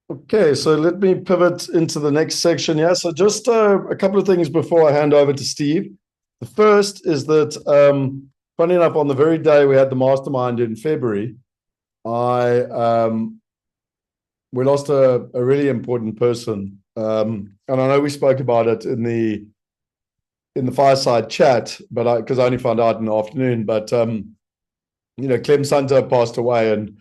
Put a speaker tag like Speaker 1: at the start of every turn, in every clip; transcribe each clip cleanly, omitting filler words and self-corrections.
Speaker 1: Okay, so let me pivot into the next section. Yeah, so just a couple of things before I hand over to Steve. The first is that, funny enough, on the very day we had the mastermind in February, I we lost a really important person, and I know we spoke about it in the fireside chat, but because I only found out in the afternoon. But Clem Sunter passed away, and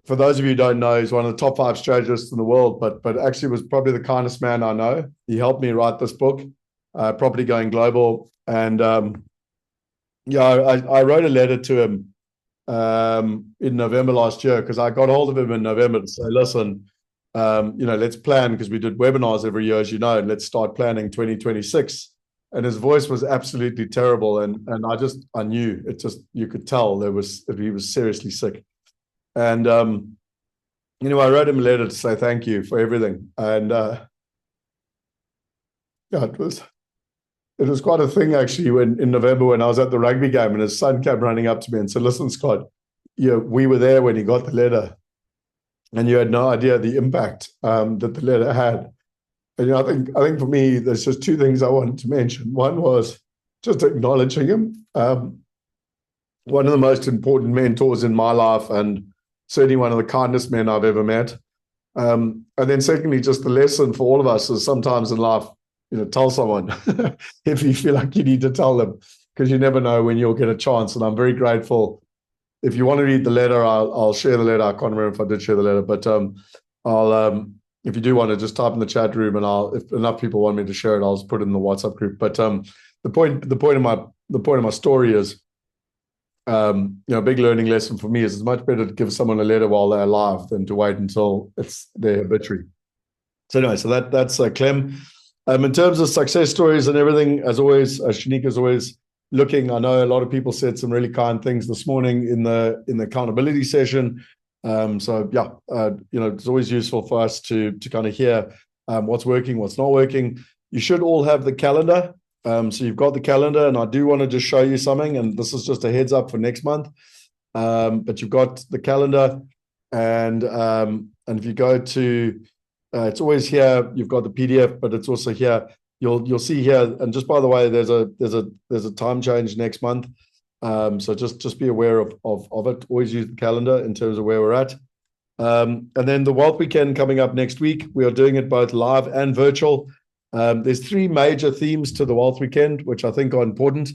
Speaker 1: for those of you who don't know, he's one of the top 5 strategists in the world, but actually was probably the kindest man I know. He helped me write this book, Property Going Global. And I wrote a letter to him in November last year because I got hold of him in November to say, listen, let's plan because we did webinars every year, as you know, and let's start planning 2026. And his voice was absolutely terrible. And I knew it, just, you could tell he was seriously sick. And I wrote him a letter to say thank you for everything. And it was quite a thing actually when in November when I was at the rugby game and his son came running up to me and said, "Listen, Scott, we were there when he got the letter, and you had no idea the impact that the letter had." And I think for me, there's just 2 things I wanted to mention. One was just acknowledging him. One of the most important mentors in my life, and certainly one of the kindest men I've ever met. And then secondly, just the lesson for all of us is sometimes in life, tell someone if you feel like you need to tell them, because you never know when you'll get a chance. And I'm very grateful. If you want to read the letter, I'll share the letter. I can't remember if I did share the letter, but if you do want to, just type in the chat room, and if enough people want me to share it, I'll just put it in the WhatsApp group. But the point of my story is, a big learning lesson for me is it's much better to give someone a letter while they're alive than to wait until it's their obituary. So anyway, that's Clem. In terms of success stories and everything, as always, Shanika is always looking. I know a lot of people said some really kind things this morning in the accountability session. It's always useful for us to kind of hear what's working, what's not working. You should all have the calendar. So you've got the calendar, and I do want to just show you something, and this is just a heads up for next month. But you've got the calendar, and if you go to, it's always here. You've got the PDF, but it's also here. You'll see here. And just by the way, there's a time change next month. So just be aware of it. Always use the calendar in terms of where we're at. And then the Wealth Weekend coming up next week. We are doing it both live and virtual. There's 3 major themes to the Wealth Weekend, which I think are important.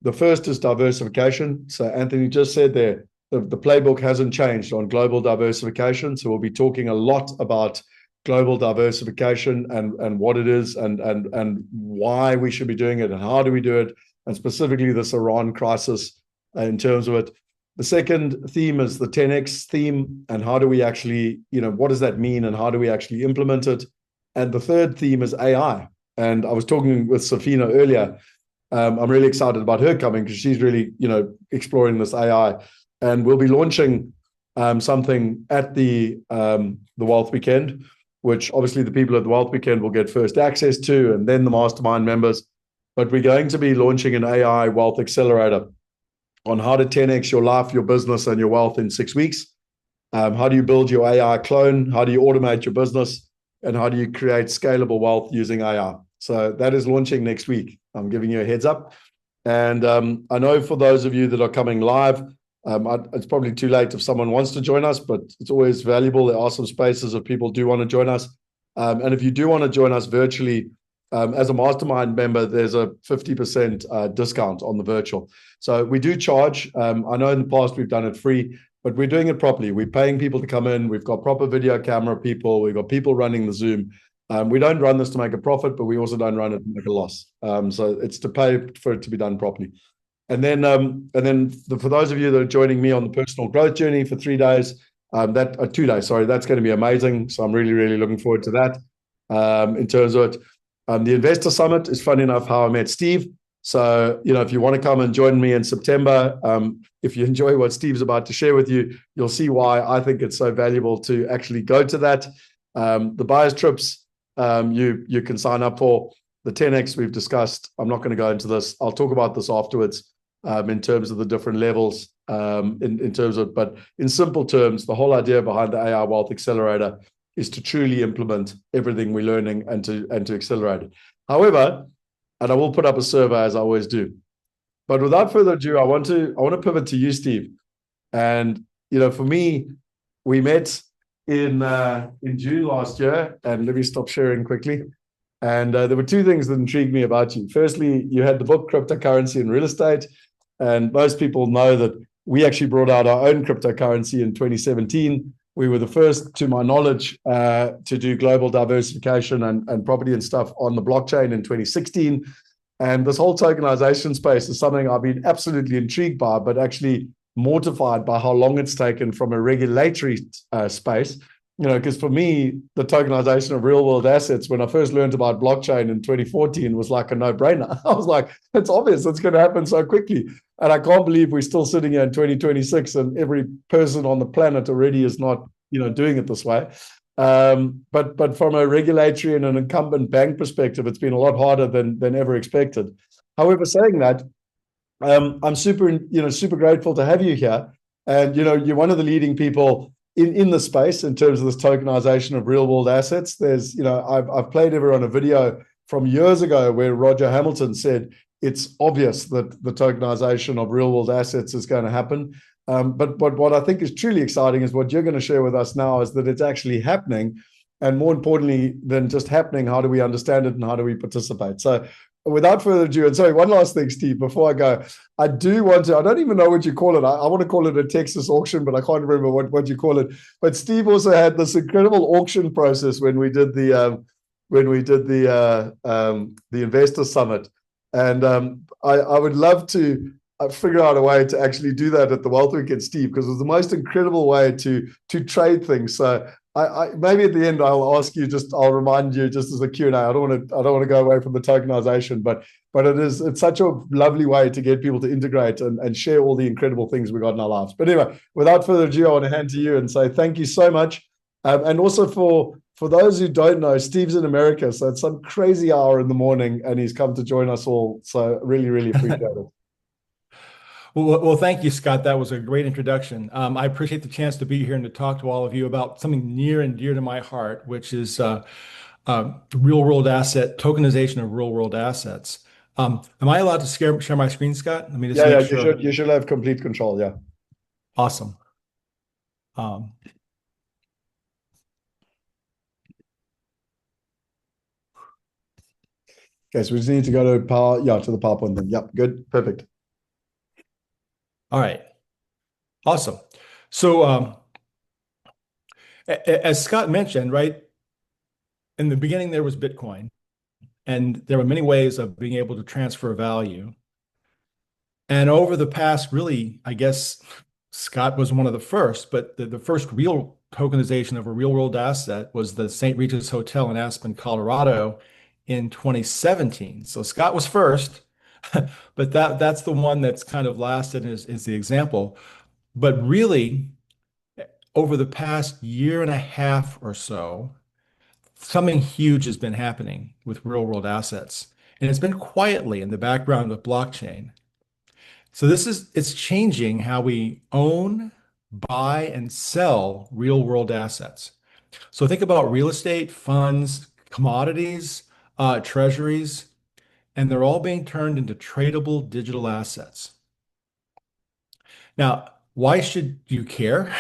Speaker 1: The first is diversification. So Anthony just said there, the playbook hasn't changed on global diversification. So we'll be talking a lot about global diversification and what it is and why we should be doing it and how do we do it, and specifically this Iran crisis in terms of it. The second theme is the 10x theme, and how do we actually, what does that mean and how do we actually implement it? And the third theme is AI. And I was talking with Safina earlier. I'm really excited about her coming because she's really, exploring this AI. And we'll be launching something at the Wealth Weekend, which obviously the people at the Wealth Weekend will get first access to, and then the mastermind members. But we're going to be launching an AI wealth accelerator on how to 10x your life, your business, and your wealth in 6 weeks. How do you build your AI clone? How do you automate your business? And how do you create scalable wealth using AI? So that is launching next week. I'm giving you a heads up. And I know for those of you that are coming live, it's probably too late if someone wants to join us, but it's always valuable. There are some spaces if people do want to join us. And if you do want to join us virtually, as a mastermind member, there's a 50% discount on the virtual. So we do charge. I know in the past we've done it free, but we're doing it properly. We're paying people to come in. We've got proper video camera people. We've got people running the Zoom. We don't run this to make a profit, but we also don't run it to make a loss. So it's to pay for it to be done properly. And then for those of you that are joining me on the personal growth journey for 3 days, 2 days, sorry, that's going to be amazing. So I'm really, really looking forward to that. In terms of it, the Investor Summit is funny enough how I met Steve. So, if you want to come and join me in September, if you enjoy what Steve's about to share with you, you'll see why I think it's so valuable to actually go to that. The buyer's trips, you can sign up for. The 10X we've discussed. I'm not going to go into this. I'll talk about this afterwards in terms of the different levels, in terms of, but in simple terms, the whole idea behind the AI Wealth Accelerator is to truly implement everything we're learning and to accelerate it. However, and I will put up a survey as I always do. But without further ado, I want to pivot to you, Steve. And for me, we met in June last year, and let me stop sharing quickly. And there were two things that intrigued me about you. Firstly, you had the book Cryptocurrency and Real Estate, and most people know that we actually brought out our own cryptocurrency in 2017. We were the first, to my knowledge, to do global diversification and property and stuff on the blockchain in 2016. And this whole tokenization space is something I've been absolutely intrigued by, but actually mortified by how long it's taken from a regulatory space. Because for me, the tokenization of real world assets, when I first learned about blockchain in 2014, was like a no-brainer. I was like, it's obvious, it's going to happen so quickly. And I can't believe we're still sitting here in 2026 and every person on the planet already is not, doing it this way. But from a regulatory and an incumbent bank perspective, it's been a lot harder than ever expected. However, saying that, I'm super grateful to have you here. And, you're one of the leading people in the space in terms of this tokenization of real world assets. There's, I've played everyone a video from years ago where Roger Hamilton said it's obvious that the tokenization of real world assets is going to happen. But what I think is truly exciting is what you're going to share with us now is that it's actually happening. And more importantly than just happening, how do we understand it and how do we participate? So without further ado, and sorry, one last thing, Steve, before I go, I don't even know what you call it. I want to call it a Texas auction, but I can't remember what you call it. But Steve also had this incredible auction process when we did the investor summit. And I would love to figure out a way to actually do that at the Wealth Weekend, Steve, because it was the most incredible way to trade things. So I maybe at the end I'll remind you just as a Q&A. I don't want to go away from the tokenization, but it's such a lovely way to get people to integrate and share all the incredible things we got in our lives. But anyway, without further ado, I want to hand to you and say thank you so much. And also for those who don't know, Steve's in America, so it's some crazy hour in the morning, and he's come to join us all. So really, really appreciate it.
Speaker 2: Well, thank you, Scott. That was a great introduction. I appreciate the chance to be here and to talk to all of you about something near and dear to my heart, which is real world asset tokenization of real world assets. Am I allowed to share my screen, Scott? Let me just make sure.
Speaker 1: You should have complete control. Yeah.
Speaker 2: Awesome.
Speaker 1: Okay, so we just need to go to to the PowerPoint then. Yep, good, perfect.
Speaker 2: All right. Awesome. So as Scott mentioned, right, in the beginning there was Bitcoin, and there were many ways of being able to transfer value. And over the past, really, I guess Scott was one of the first, but the first real tokenization of a real world asset was the St. Regis Hotel in Aspen, Colorado in 2017. So Scott was first. But that's the one that's kind of lasted is the example. But really, over the past year and a half or so, something huge has been happening with real world assets. And it's been quietly in the background of blockchain. So it's changing how we own, buy, and sell real world assets. So think about real estate, funds, commodities, treasuries, and they're all being turned into tradable digital assets. Now, why should you care?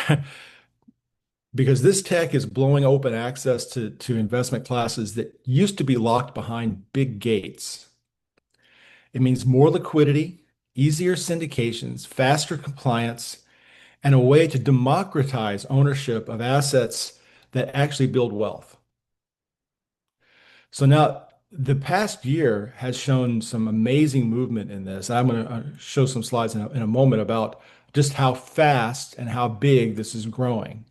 Speaker 2: Because this tech is blowing open access to investment classes that used to be locked behind big gates. It means more liquidity, easier syndications, faster compliance, and a way to democratize ownership of assets that actually build wealth. So now, the past year has shown some amazing movement in this. I'm going to show some slides in a moment about just how fast and how big this is growing.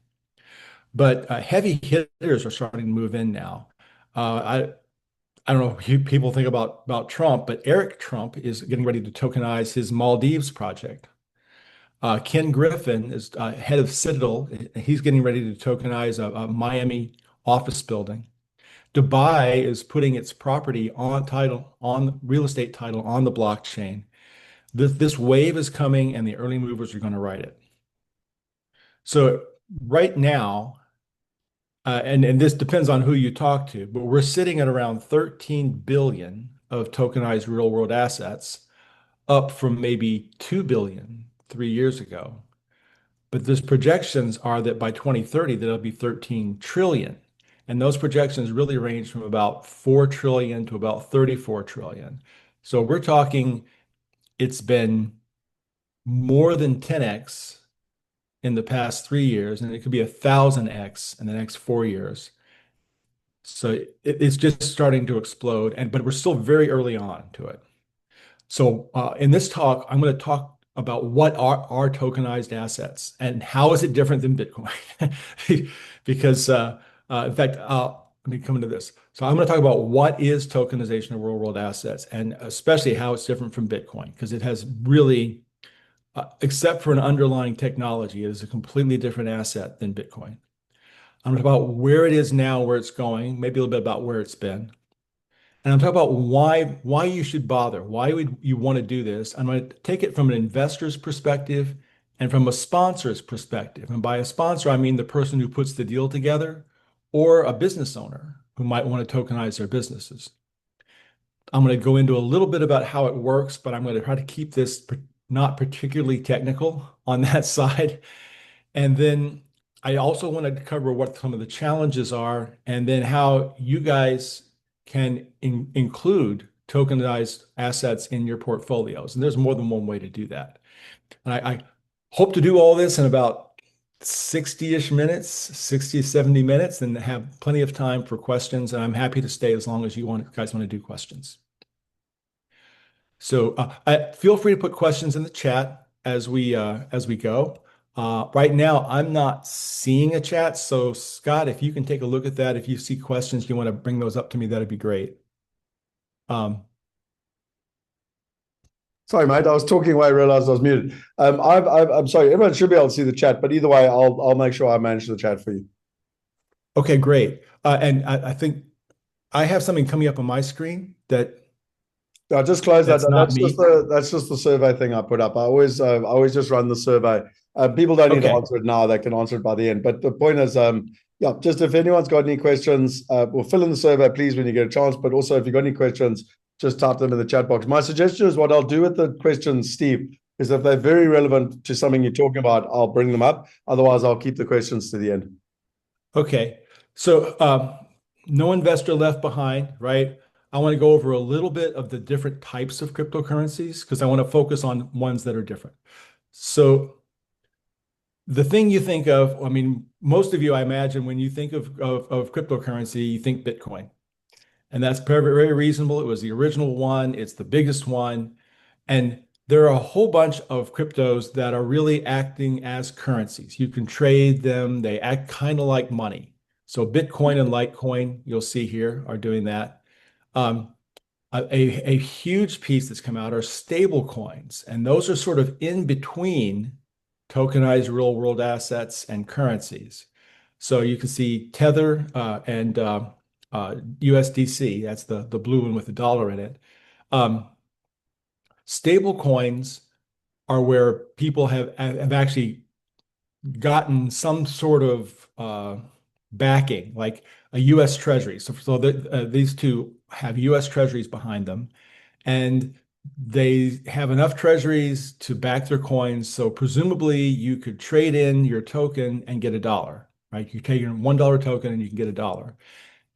Speaker 2: But heavy hitters are starting to move in now. I don't know if people think about Trump, but Eric Trump is getting ready to tokenize his Maldives project. Ken Griffin is head of Citadel. He's getting ready to tokenize a Miami office building. Dubai is putting its property on real estate title on the blockchain. This wave is coming, and the early movers are going to ride it. So right now, and this depends on who you talk to, but we're sitting at around 13 billion of tokenized real world assets, up from maybe 2 billion 3 years ago. But those projections are that by 2030, that'll be 13 trillion. And those projections really range from about 4 trillion to about 34 trillion. So we're talking it's been more than 10x in the past 3 years, and it could be 1,000x in the next 4 years. So it's just starting to explode, but we're still very early on to it. So in this talk, I'm going to talk about what are tokenized assets and how is it different than Bitcoin? Because in fact, let me come into this. So I'm going to talk about what is tokenization of real world assets and especially how it's different from Bitcoin, because it has really, except for an underlying technology, it is a completely different asset than Bitcoin. I'm going to talk about where it is now, where it's going, maybe a little bit about where it's been. And I'm talking about why you should bother. Why would you want to do this? I'm going to take it from an investor's perspective and from a sponsor's perspective. And by a sponsor, I mean the person who puts the deal together or a business owner who might want to tokenize their businesses. I'm going to go into a little bit about how it works, but I'm going to try to keep this not particularly technical on that side. And then I also want to cover what some of the challenges are and then how you guys can include tokenized assets in your portfolios. And there's more than one way to do that. And I hope to do all this in about 60-ish minutes, 60, 70 minutes, and have plenty of time for questions. And I'm happy to stay as long as you guys want to do questions. So feel free to put questions in the chat as we go. Right now, I'm not seeing a chat. So Scott, if you can take a look at that, if you see questions, you want to bring those up to me, that'd be great.
Speaker 1: Sorry, mate. I was talking away. I realized I was muted. I'm sorry. Everyone should be able to see the chat, but either way, I'll make sure I manage the chat for you.
Speaker 2: Okay, great. And I think I have something coming up on my screen that
Speaker 1: I just close that.
Speaker 2: That's
Speaker 1: That's just the survey thing I put up. I always just run the survey. People don't need to answer it now; they can answer it by the end. But the point is, yeah, just if anyone's got any questions, we'll fill in the survey, please, when you get a chance. But also, if you've got any questions, just type them in the chat box. My suggestion is what I'll do with the questions, Steve, is if they're very relevant to something you're talking about, I'll bring them up. Otherwise, I'll keep the questions to the end.
Speaker 2: Okay. So no investor left behind, right? I want to go over a little bit of the different types of cryptocurrencies because I want to focus on ones that are different. So the thing you think of, I mean, most of you, I imagine, when you think of cryptocurrency, you think Bitcoin. And that's very, very reasonable. It was the original one. It's the biggest one. And there are a whole bunch of cryptos that are really acting as currencies. You can trade them. They act kind of like money. So Bitcoin and Litecoin, you'll see here, are doing that. A huge piece that's come out are stable coins. And those are sort of in between tokenized real world assets and currencies. So you can see Tether and USDC, that's the blue one with the dollar in it. Stable coins are where people have actually gotten some sort of backing, like a U.S. Treasury. So these two have U.S. Treasuries behind them, and they have enough treasuries to back their coins. So presumably you could trade in your token and get $1, right? You take your $1 token and you can get $1.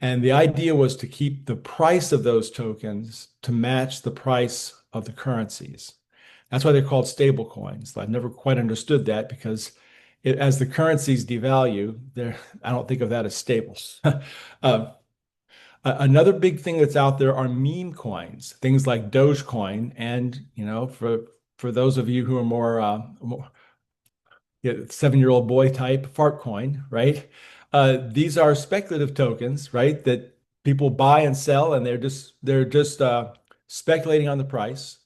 Speaker 2: And the idea was to keep the price of those tokens to match the price of the currencies. That's why they're called stable coins. I've never quite understood that because as the currencies devalue, I don't think of that as stable. Another big thing that's out there are meme coins, things like Dogecoin, and for those of you who are more 7-year-old boy type, Fartcoin, right? These are speculative tokens, right? That people buy and sell, and they're just speculating on the price.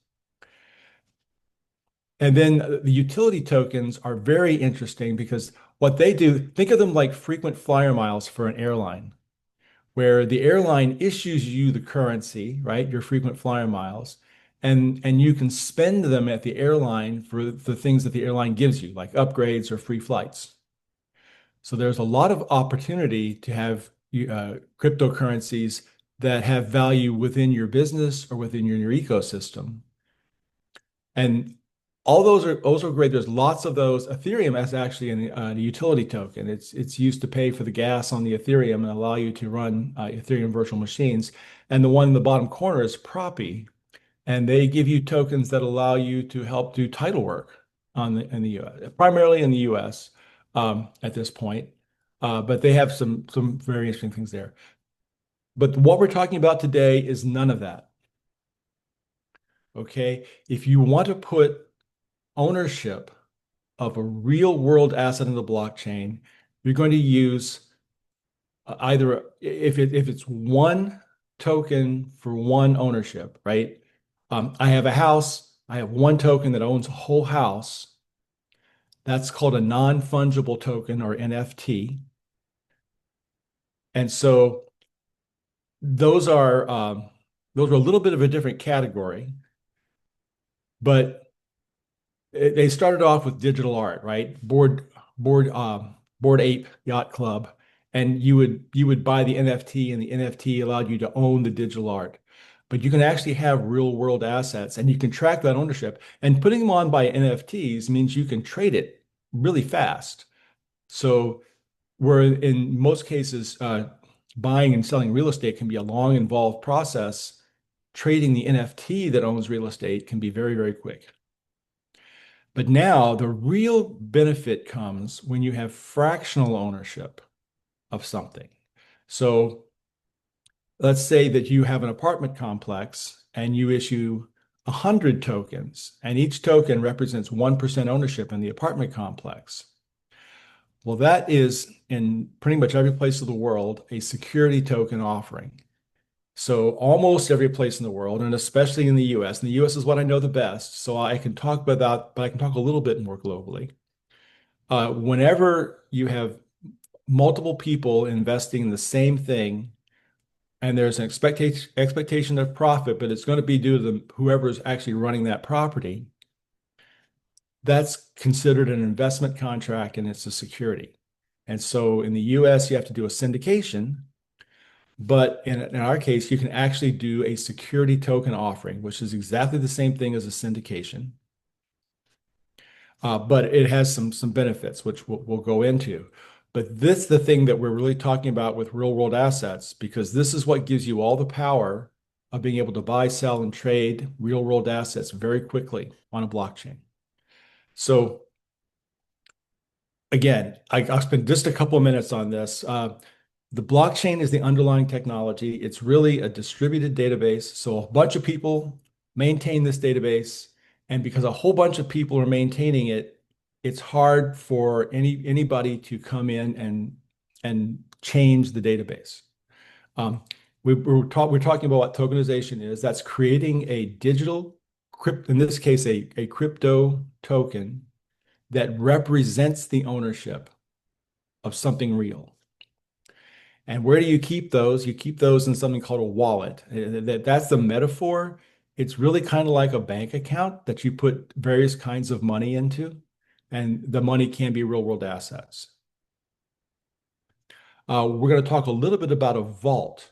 Speaker 2: And then the utility tokens are very interesting because what they do, think of them like frequent flyer miles for an airline, where the airline issues you the currency, right? Your frequent flyer miles, and you can spend them at the airline for the things that the airline gives you, like upgrades or free flights. So there's a lot of opportunity to have cryptocurrencies that have value within your business or within your ecosystem. And all those are great. There's lots of those. Ethereum is actually a utility token. It's used to pay for the gas on the Ethereum and allow you to run Ethereum virtual machines. And the one in the bottom corner is Proppy, and they give you tokens that allow you to help do title work in the US, primarily in the US at this point. But they have some very interesting things there. But what we're talking about today is none of that. Okay, if you want to put ownership of a real world asset in the blockchain, you're going to use either if it's one token for one ownership, right? I have a house, I have one token that owns a whole house. That's called a non-fungible token or NFT. And so those are those are a little bit of a different category, but they started off with digital art, right? Board Ape Yacht Club, and you would buy the NFT, and the NFT allowed you to own the digital art. But you can actually have real world assets, and you can track that ownership. And putting them on by NFTs means you can trade it really fast. So where in most cases, buying and selling real estate can be a long, involved process, trading the NFT that owns real estate can be very, very quick. But now the real benefit comes when you have fractional ownership of something. So let's say that you have an apartment complex and you issue 100 tokens, and each token represents 1% ownership in the apartment complex. Well, that is in pretty much every place of the world a security token offering. So almost every place in the world, and especially in the US, and the US is what I know the best, so I can talk about, but I can talk a little bit more globally. Whenever you have multiple people investing in the same thing, and there's an expectation of profit, but it's going to be due to whoever's actually running that property, that's considered an investment contract and it's a security. And so in the US, you have to do a syndication. But in our case, you can actually do a security token offering, which is exactly the same thing as a syndication. But it has some benefits, which we'll go into. But this is the thing that we're really talking about with real world assets, because this is what gives you all the power of being able to buy, sell, and trade real world assets very quickly on a blockchain. So again, I'll spend just a couple of minutes on this. The blockchain is the underlying technology. It's really a distributed database. So a bunch of people maintain this database. And because a whole bunch of people are maintaining it, it's hard for anybody to come in and change the database. We're talking about what tokenization is. That's creating a digital, in this case, a crypto token that represents the ownership of something real. And where do you keep those? You keep those in something called a wallet. That's the metaphor. It's really kind of like a bank account that you put various kinds of money into, and the money can be real world assets. We're going to talk a little bit about a vault.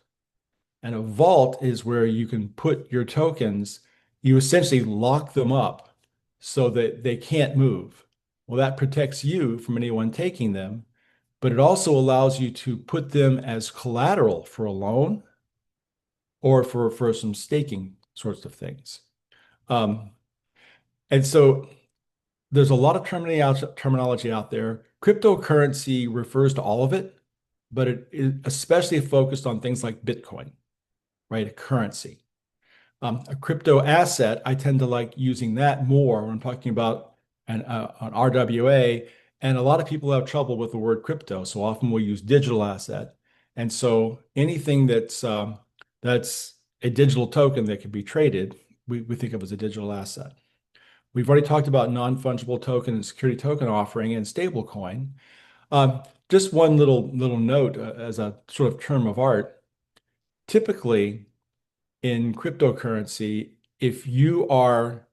Speaker 2: And a vault is where you can put your tokens, you essentially lock them up so that they can't move. Well, that protects you from anyone taking them, but it also allows you to put them as collateral for a loan or for some staking sorts of things. And so there's a lot of terminology out there. Cryptocurrency refers to all of it, but it is especially focused on things like Bitcoin, right? A currency. A crypto asset, I tend to like using that more when I'm talking about an RWA. And a lot of people have trouble with the word crypto, so often we'll use digital asset. And so anything that's a digital token that can be traded, we think of as a digital asset. We've already talked about non-fungible token and security token offering and stablecoin. Just one little note as a sort of term of art. Typically, in cryptocurrency, if you are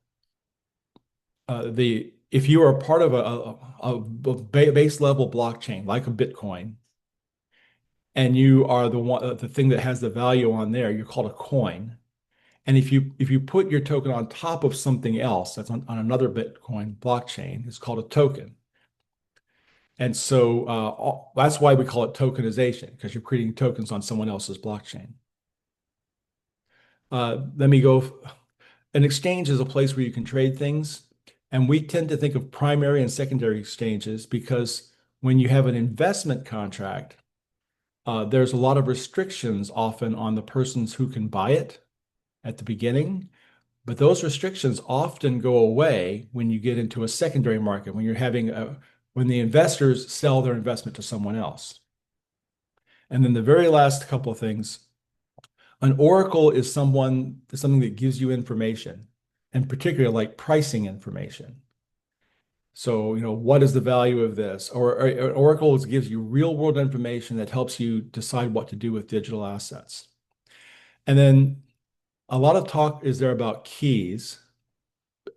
Speaker 2: if you are part of a base level blockchain like a Bitcoin, and you are the thing that has the value on there, you're called a coin. And if you put your token on top of something else that's on another Bitcoin blockchain, it's called a token. And so that's why we call it tokenization, because you're creating tokens on someone else's blockchain. Let me go. An exchange is a place where you can trade things. And we tend to think of primary and secondary exchanges because when you have an investment contract, there's a lot of restrictions often on the persons who can buy it at the beginning. But those restrictions often go away when you get into a secondary market, when the investors sell their investment to someone else. And then the very last couple of things, an oracle is something that gives you information, and particularly like pricing information. So, what is the value of this? Or oracle gives you real world information that helps you decide what to do with digital assets. And then a lot of talk is there about keys.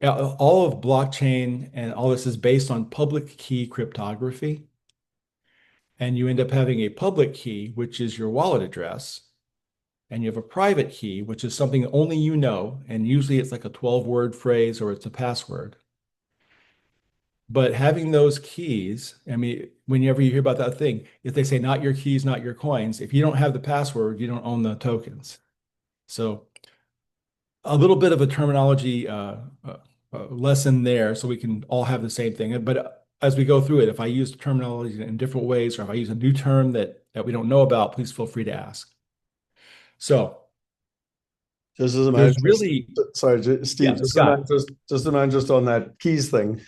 Speaker 2: All of blockchain and all this is based on public key cryptography. And you end up having a public key, which is your wallet address. And you have a private key, which is something only you know. And usually it's like a 12-word phrase or it's a password. But having those keys, I mean, whenever you hear about that thing, if they say not your keys, not your coins, if you don't have the password, you don't own the tokens. So a little bit of a terminology lesson there so we can all have the same thing. But as we go through it, if I use the terminology in different ways or if I use a new term that we don't know about, please feel free to ask. So
Speaker 1: just as a
Speaker 2: there's really,
Speaker 1: sorry, Steve,
Speaker 2: Scott.
Speaker 1: just on that keys thing.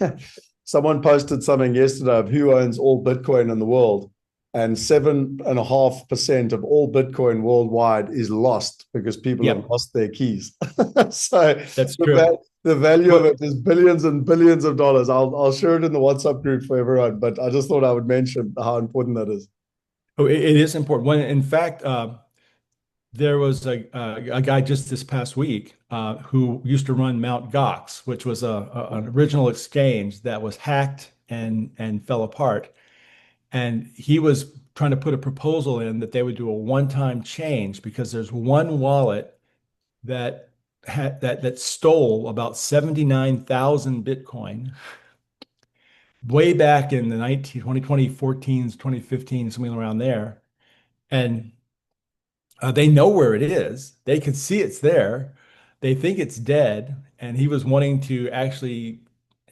Speaker 1: Someone posted something yesterday of who owns all Bitcoin in the world, and 7.5% of all Bitcoin worldwide is lost because people have lost their keys. So
Speaker 2: that's true.
Speaker 1: The value of it is billions and billions of dollars. I'll share it in the WhatsApp group for everyone, but I just thought I would mention how important that is.
Speaker 2: Oh, it is important. In fact, there was a guy just this past week who used to run Mt. Gox, which was an original exchange that was hacked and fell apart. And he was trying to put a proposal in that they would do a one-time change because there's one wallet that stole about 79,000 Bitcoin way back in the 2014s, 2015, something around there. And they know where it is. They can see it's there. They think it's dead. And he was wanting to actually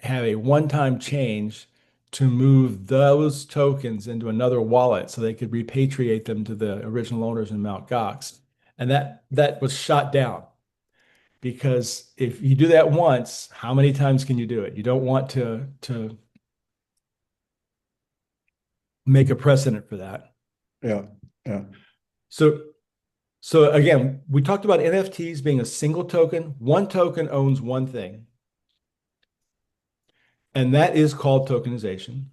Speaker 2: have a one-time change to move those tokens into another wallet so they could repatriate them to the original owners in Mt. Gox. And that was shot down because if you do that once, how many times can you do it? You don't want to make a precedent for that.
Speaker 1: Yeah.
Speaker 2: So again, we talked about NFTs being a single token. One token owns one thing. And that is called tokenization.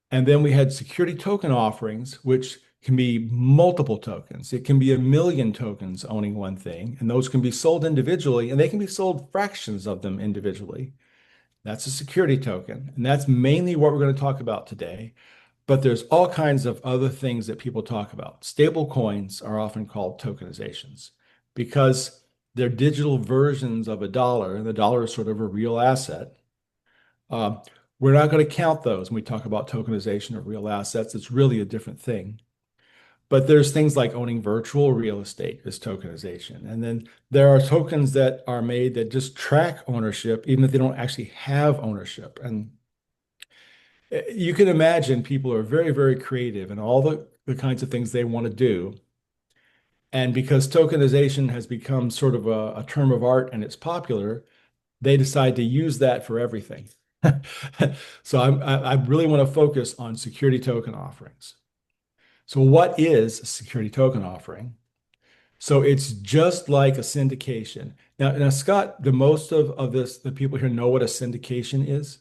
Speaker 2: And then we had security token offerings, which can be multiple tokens. It can be 1 million tokens owning one thing, and those can be sold individually, and they can be sold fractions of them individually. That's a security token, and that's mainly what we're going to talk about today. But there's all kinds of other things that people talk about. Stable coins are often called tokenizations because they're digital versions of a dollar, and the dollar is sort of a real asset. We're not going to count those when we talk about tokenization of real assets. It's really a different thing. But there's things like owning virtual real estate is tokenization. And then there are tokens that are made that just track ownership, even if they don't actually have ownership. And you can imagine people are very, very creative in all the kinds of things they want to do. And because tokenization has become sort of a term of art and it's popular, they decide to use that for everything. So I really want to focus on security token offerings. So what is a security token offering? So it's just like a syndication. Now Scott, the most of this, the people here know what a syndication is?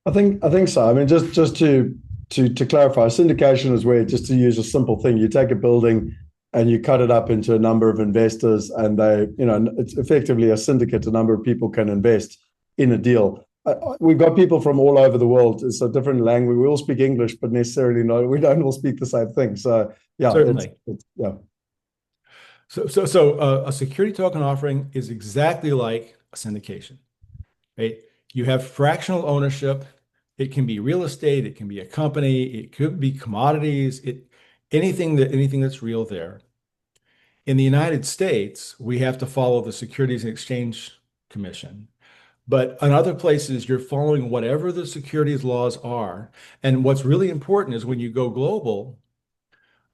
Speaker 1: I think so. I mean, just to clarify, syndication is where, just to use a simple thing, you take a building and you cut it up into a number of investors, and it's effectively a syndicate. A number of people can invest in a deal. we've got people from all over the world. It's a different language. We all speak English, but necessarily no, we don't all speak the same thing. So yeah,
Speaker 2: Certainly.
Speaker 1: it's yeah.
Speaker 2: A security token offering is exactly like a syndication, right? You have fractional ownership. It can be real estate, it can be a company, it could be commodities, anything that's real there. In the United States, we have to follow the Securities and Exchange Commission. But in other places, you're following whatever the securities laws are. And what's really important is when you go global,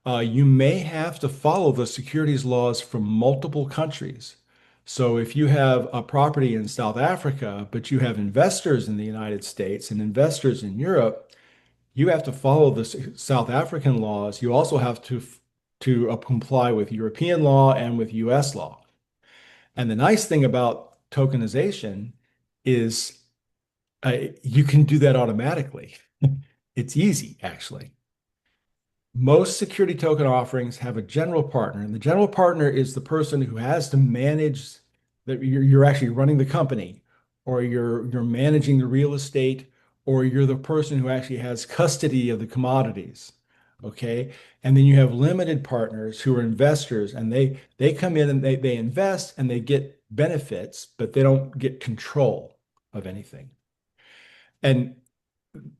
Speaker 2: you may have to follow the securities laws from multiple countries. So if you have a property in South Africa, but you have investors in the United States and investors in Europe, you have to follow the South African laws. You also have to comply with European law and with US law. And the nice thing about tokenization is you can do that automatically. It's easy, actually. Most security token offerings have a general partner, and the general partner is the person who has to manage that you're actually running the company, or you're managing the real estate, or you're the person who actually has custody of the commodities. Okay. And then you have limited partners who are investors, and they come in and they invest and they get benefits, but they don't get control of anything. And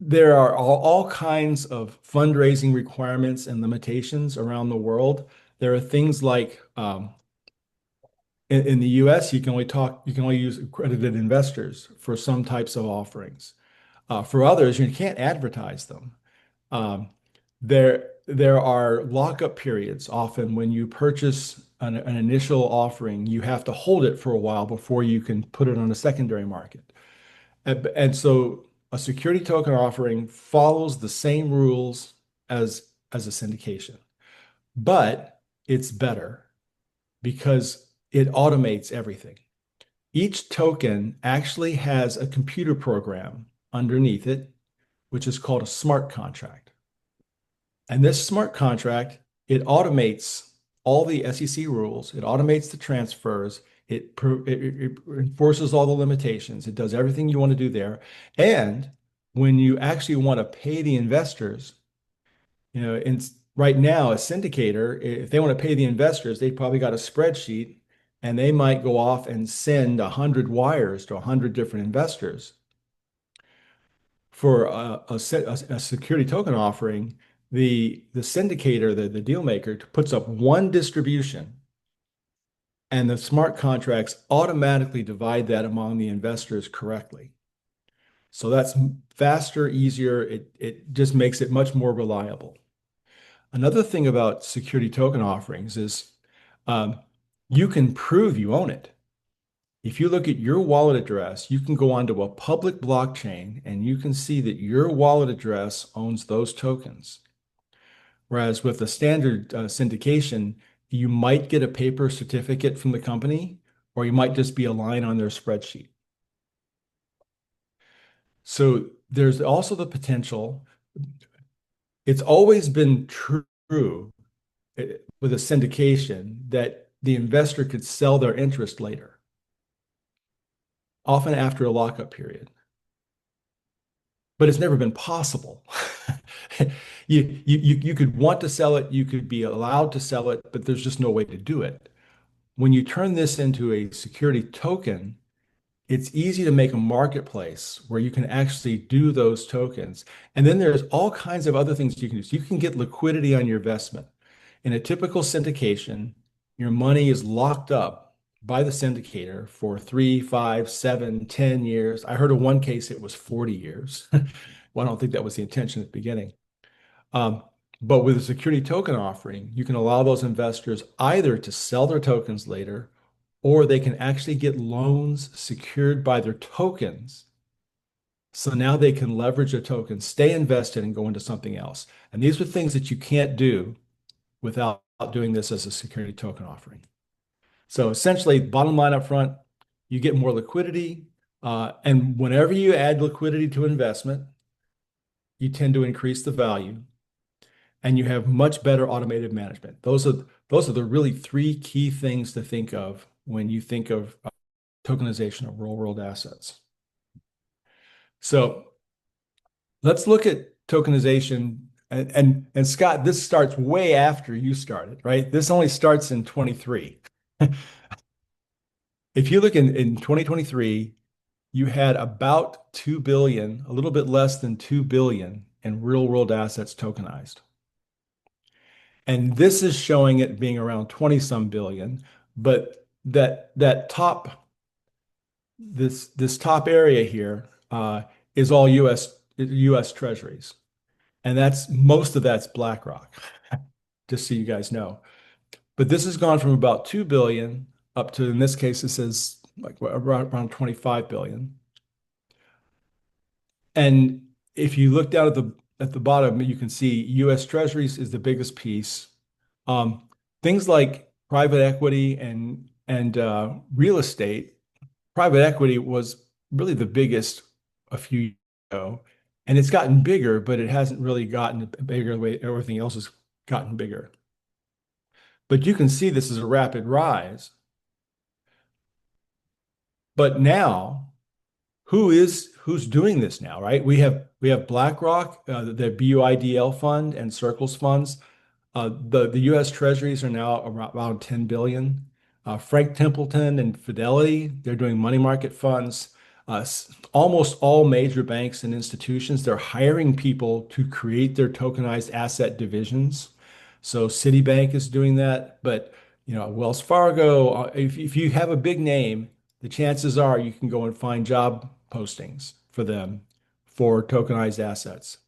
Speaker 2: there are all kinds of fundraising requirements and limitations around the world. There are things like in the US, you can only use accredited investors for some types of offerings. For others, you can't advertise them. Um, there are lockup periods. Often, when you purchase an initial offering, you have to hold it for a while before you can put it on a secondary market. And so a security token offering follows the same rules as a syndication, but it's better because it automates everything. Each token actually has a computer program underneath it, which is called a smart contract. And this smart contract, it automates all the SEC rules, it automates the transfers, it enforces all the limitations, it does everything you want to do there. And when you actually want to pay the investors, right now, a syndicator, if they want to pay the investors, they probably got a spreadsheet and they might go off and send 100 wires to 100 different investors. For a security token offering, the syndicator, the deal maker, puts up one distribution, and the smart contracts automatically divide that among the investors correctly. So that's faster, easier. It just makes it much more reliable. Another thing about security token offerings is um, you can prove you own it. If you look at your wallet address, you can go onto a public blockchain and you can see that your wallet address owns those tokens. Whereas with a standard syndication, you might get a paper certificate from the company, or you might just be a line on their spreadsheet. So there's also the potential. It's always been true with a syndication that the investor could sell their interest later, often after a lockup period. But it's never been possible. You could want to sell it, you could be allowed to sell it, but there's just no way to do it. When you turn this into a security token, it's easy to make a marketplace where you can actually do those tokens. And then there's all kinds of other things you can do. So you can get liquidity on your investment. In a typical syndication, your money is locked up by the syndicator for 3, 5, 7, 10 years. I heard of one case, it was 40 years. Well, I don't think that was the intention at the beginning. But with a security token offering, you can allow those investors either to sell their tokens later, or they can actually get loans secured by their tokens. So now they can leverage a token, stay invested, and go into something else. And these are things that you can't do without doing this as a security token offering. So essentially, bottom line up front, you get more liquidity. And whenever you add liquidity to investment, you tend to increase the value and you have much better automated management. Those are the really three key things to think of when you think of tokenization of real world assets. So let's look at tokenization. And Scott, this starts way after you started, right? This only starts in 23. If you look in 2023, you had about 2 billion, a little bit less than 2 billion in real world assets tokenized. And this is showing it being around 20 some billion, but that top this top area here is all US Treasuries. And that's most of that's BlackRock, just so you guys know. But this has gone from about 2 billion up to, in this case, it says like around 25 billion. And if you look down at the bottom, you can see US Treasuries is the biggest piece. Things like private equity and real estate. Private equity was really the biggest a few years ago, and it's gotten bigger, but it hasn't really gotten bigger the way everything else has gotten bigger. But you can see this is a rapid rise. But now, who's doing this now, right? We have BlackRock, the BUIDL fund and Circles funds. The U.S. Treasuries are now around 10 billion. Frank Templeton and Fidelity, they're doing money market funds. Almost all major banks and institutions, they're hiring people to create their tokenized asset divisions. So Citibank is doing that, but Wells Fargo, if you have a big name, the chances are you can go and find job postings for them for tokenized assets.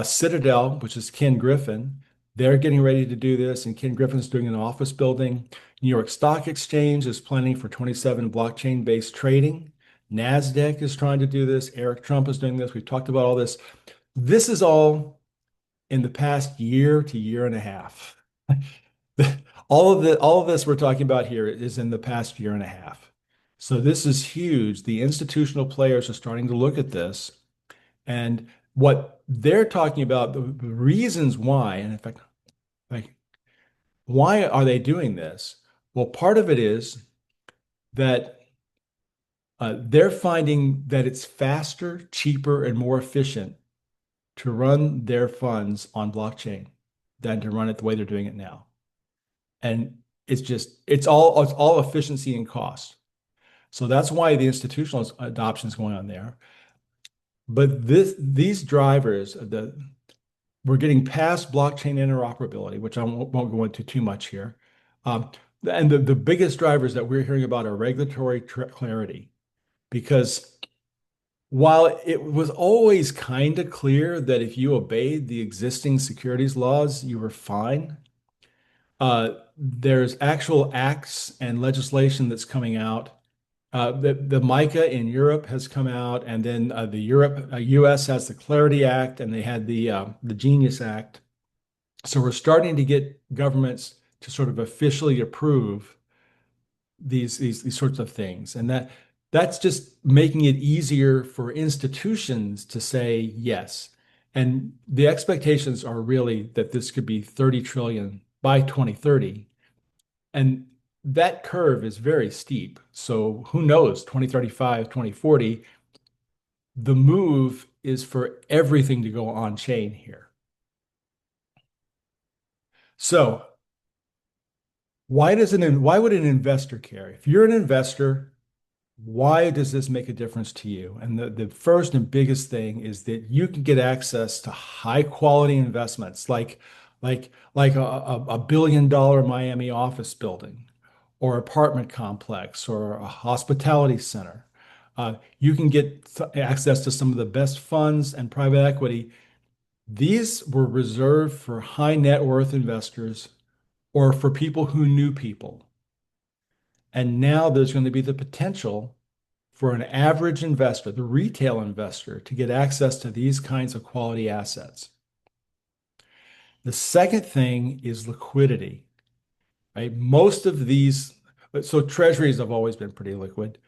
Speaker 2: Citadel, which is Ken Griffin, they're getting ready to do this, and Ken Griffin's doing an office building. New York Stock Exchange is planning for 27 blockchain-based trading. NASDAQ is trying to do this. Eric Trump is doing this. We've talked about all this. This is all in the past year to year and a half. All of this we're talking about here is in the past year and a half. So this is huge. The institutional players are starting to look at this. And what they're talking about, the reasons why, and in fact, like, why are they doing this? Well, part of it is that they're finding that it's faster, cheaper, and more efficient to run their funds on blockchain than to run it the way they're doing it now. And it's all efficiency and cost. So that's why the institutional adoption is going on there. But these drivers, we're getting past blockchain interoperability, which I won't go into too much here. And the biggest drivers that we're hearing about are regulatory clarity, because while it was always kind of clear that if you obeyed the existing securities laws, you were fine, there's actual acts and legislation that's coming out. The MiCA in Europe has come out, and then the US has the Clarity Act, and they had the Genius Act. So we're starting to get governments to sort of officially approve these sorts of things, and that's just making it easier for institutions to say yes. And the expectations are really that this could be 30 trillion by 2030. And that curve is very steep. So who knows, 2035, 2040, the move is for everything to go on chain here. So why would an investor care? If you're an investor, why does this make a difference to you? And the first and biggest thing is that you can get access to high quality investments like a $1 billion Miami office building or apartment complex or a hospitality center. You can get access to some of the best funds and private equity. These were reserved for high net worth investors or for people who knew people. And now there's going to be the potential for an average investor, the retail investor, to get access to these kinds of quality assets. The second thing is liquidity, right? Most of these, so treasuries have always been pretty liquid.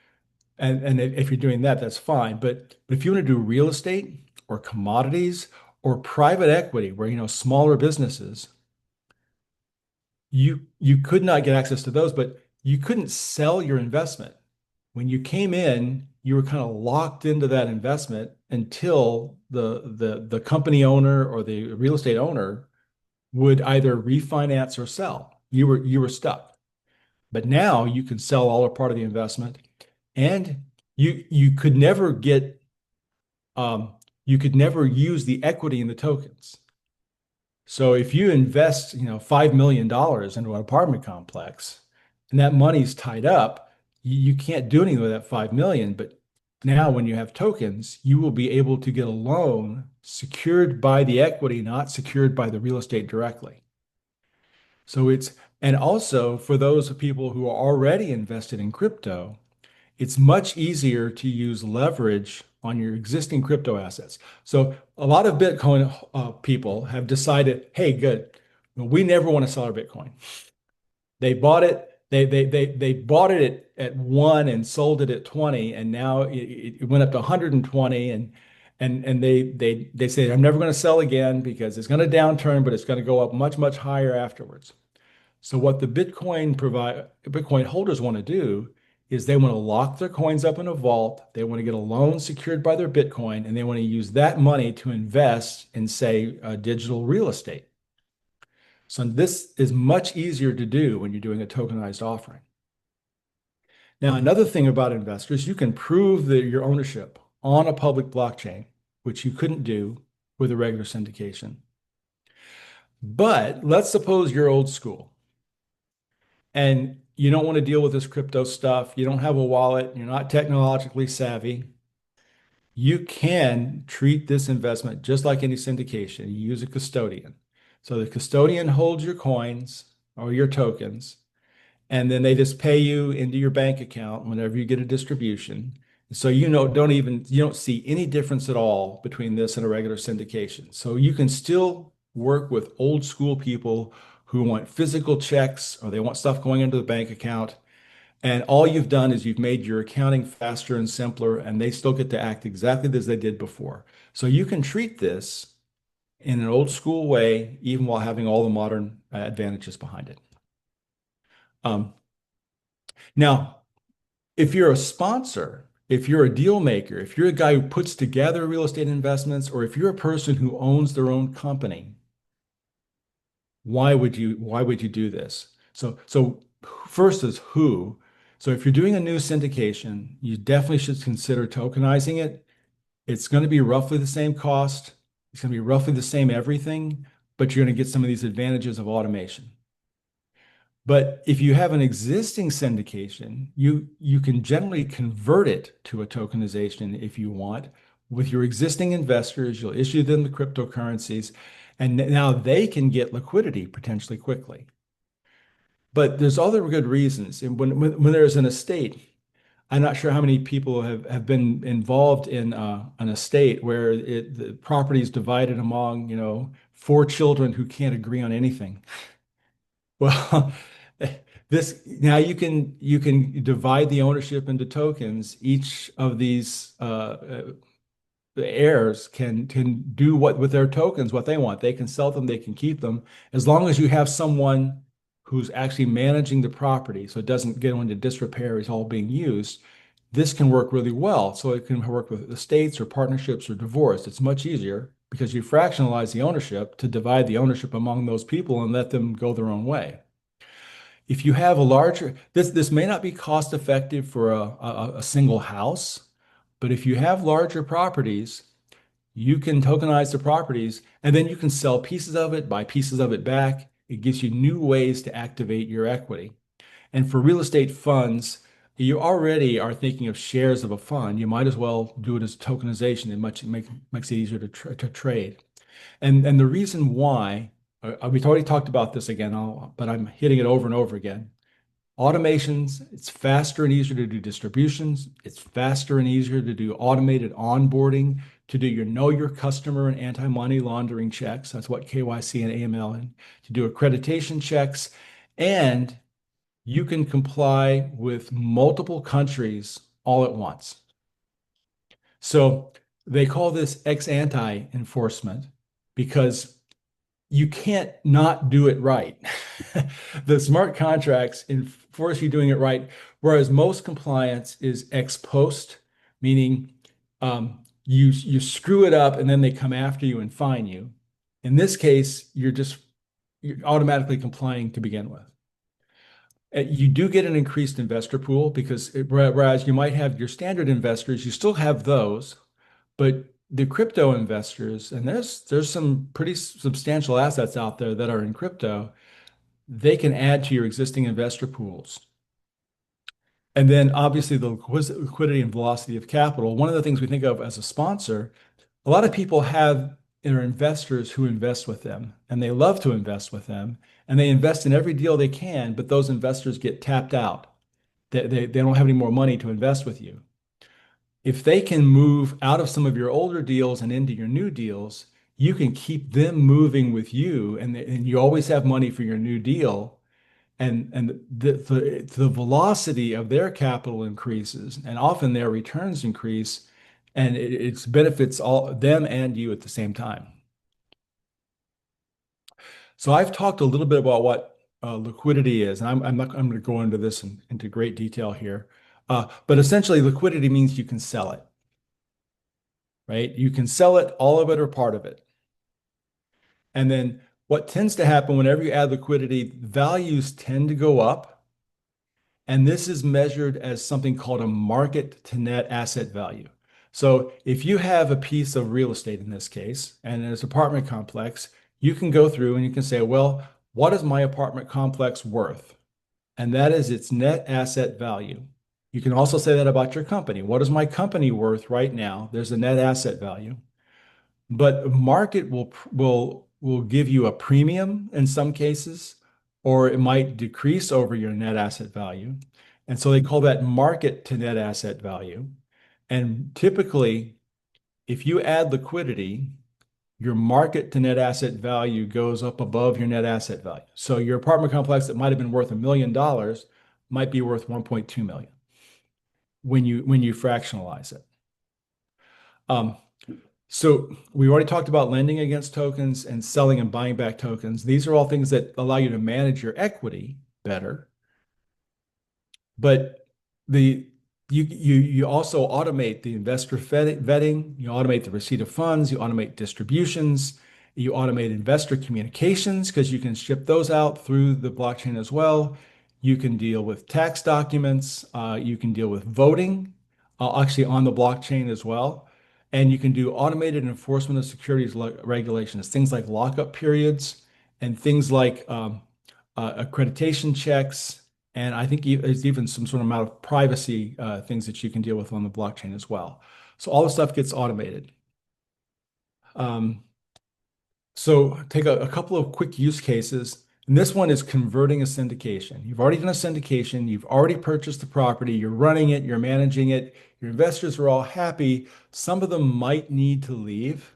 Speaker 2: And if you're doing that, that's fine. But if you want to do real estate or commodities or private equity, where smaller businesses, you could not get access to those, but you couldn't sell your investment. when you came in, you were kind of locked into that investment until the company owner or the real estate owner would either refinance or sell. You were stuck. But now you can sell all or part of the investment, and you could never get you could never use the equity in the tokens. So if you invest, $5 million into an apartment complex and that money's tied up, you can't do anything with that 5 million. But now when you have tokens, you will be able to get a loan secured by the equity, not secured by the real estate directly. So and also for those people who are already invested in crypto, it's much easier to use leverage on your existing crypto assets. So a lot of Bitcoin people have decided, hey, good, we never want to sell our Bitcoin. They bought it, they bought it at 1 and sold it at 20, and now it went up to 120, and they say, I'm never going to sell again because it's going to downturn, but it's going to go up much, much higher afterwards. So what the Bitcoin holders want to do is they want to lock their coins up in a vault. They want to get a loan secured by their Bitcoin, and they want to use that money to invest in, say, digital real estate. So this is much easier to do when you're doing a tokenized offering. Now, another thing about investors, you can prove that your ownership on a public blockchain, which you couldn't do with a regular syndication. But let's suppose you're old school and you don't want to deal with this crypto stuff. You don't have a wallet. You're not technologically savvy. You can treat this investment just like any syndication. You use a custodian. So the custodian holds your coins or your tokens, and then they just pay you into your bank account whenever you get a distribution. So you don't see any difference at all between this and a regular syndication. So you can still work with old school people who want physical checks or they want stuff going into the bank account. And all you've done is you've made your accounting faster and simpler, and they still get to act exactly as they did before. So you can treat this in an old school way, even while having all the modern advantages behind it. Now, if you're a sponsor, if you're a deal maker, if you're a guy who puts together real estate investments, or if you're a person who owns their own company, why would you do this? So first is who. So if you're doing a new syndication, you definitely should consider tokenizing it. It's going to be roughly the same cost. It's going to be roughly the same everything, but you're going to get some of these advantages of automation. But if you have an existing syndication, you can generally convert it to a tokenization if you want. With your existing investors, you'll issue them the cryptocurrencies, and now they can get liquidity potentially quickly. But there's other good reasons. And when there's an estate, I'm not sure how many people have been involved in an estate where the property is divided among, 4 children who can't agree on anything. Well, this now you can divide the ownership into tokens. Each of these the heirs can do what with their tokens what they want. They can sell them, they can keep them, as long as you have someone who's actually managing the property, so it doesn't get into disrepair. It's all being used. This can work really well. So it can work with estates or partnerships or divorce. It's much easier because you fractionalize the ownership to divide the ownership among those people and let them go their own way. If you have a larger, this may not be cost effective for a single house, but if you have larger properties, you can tokenize the properties and then you can sell pieces of it, buy pieces of it back. It gives you new ways to activate your equity. And for real estate funds, you already are thinking of shares of a fund. You might as well do it as tokenization. It makes it easier to trade. And the reason why, we've already talked about this again, but I'm hitting it over and over again. Automations, it's faster and easier to do distributions. It's faster and easier to do automated onboarding, to do your know your customer and anti-money laundering checks. That's what KYC and AML, and to do accreditation checks. And you can comply with multiple countries all at once. So they call this ex ante enforcement because you can't not do it right. The smart contracts enforce you doing it right, whereas most compliance is ex post, meaning you screw it up and then they come after you and fine you. In this case, you're automatically complying to begin with. You do get an increased investor pool because whereas you might have your standard investors, you still have those, but the crypto investors, and there's some pretty substantial assets out there that are in crypto, they can add to your existing investor pools. And then obviously the liquidity and velocity of capital. One of the things we think of as a sponsor, a lot of people have their investors who invest with them, and they love to invest with them, and they invest in every deal they can, but those investors get tapped out. They don't have any more money to invest with you. If they can move out of some of your older deals and into your new deals, you can keep them moving with you, and you always have money for your new deal. And the velocity of their capital increases, and often their returns increase, and it benefits all them and you at the same time. So I've talked a little bit about what liquidity is, and I'm going to go into this into great detail here. But essentially, liquidity means you can sell it, right? You can sell it, all of it or part of it. And then what tends to happen whenever you add liquidity, values tend to go up. And this is measured as something called a market to net asset value. So if you have a piece of real estate in this case, and it's an apartment complex, you can go through and you can say, well, what is my apartment complex worth? And that is its net asset value. You can also say that about your company. What is my company worth right now? There's a net asset value. But market will give you a premium in some cases, or it might decrease over your net asset value. And so they call that market to net asset value. And typically, if you add liquidity, your market to net asset value goes up above your net asset value. So your apartment complex that might have been worth $1 million might be worth 1.2 million when you fractionalize it. So we already talked about lending against tokens and selling and buying back tokens. These are all things that allow you to manage your equity better. But you also automate the investor vetting, you automate the receipt of funds, you automate distributions, you automate investor communications because you can ship those out through the blockchain as well. You can deal with tax documents, you can deal with voting, actually on the blockchain as well. And you can do automated enforcement of securities regulations, things like lockup periods and things like accreditation checks. And I think there's even some sort of amount of privacy things that you can deal with on the blockchain as well. So all the stuff gets automated. So take a couple of quick use cases. And this one is converting a syndication. You've already done a syndication. You've already purchased the property. You're running it. You're managing it. Your investors are all happy. Some of them might need to leave.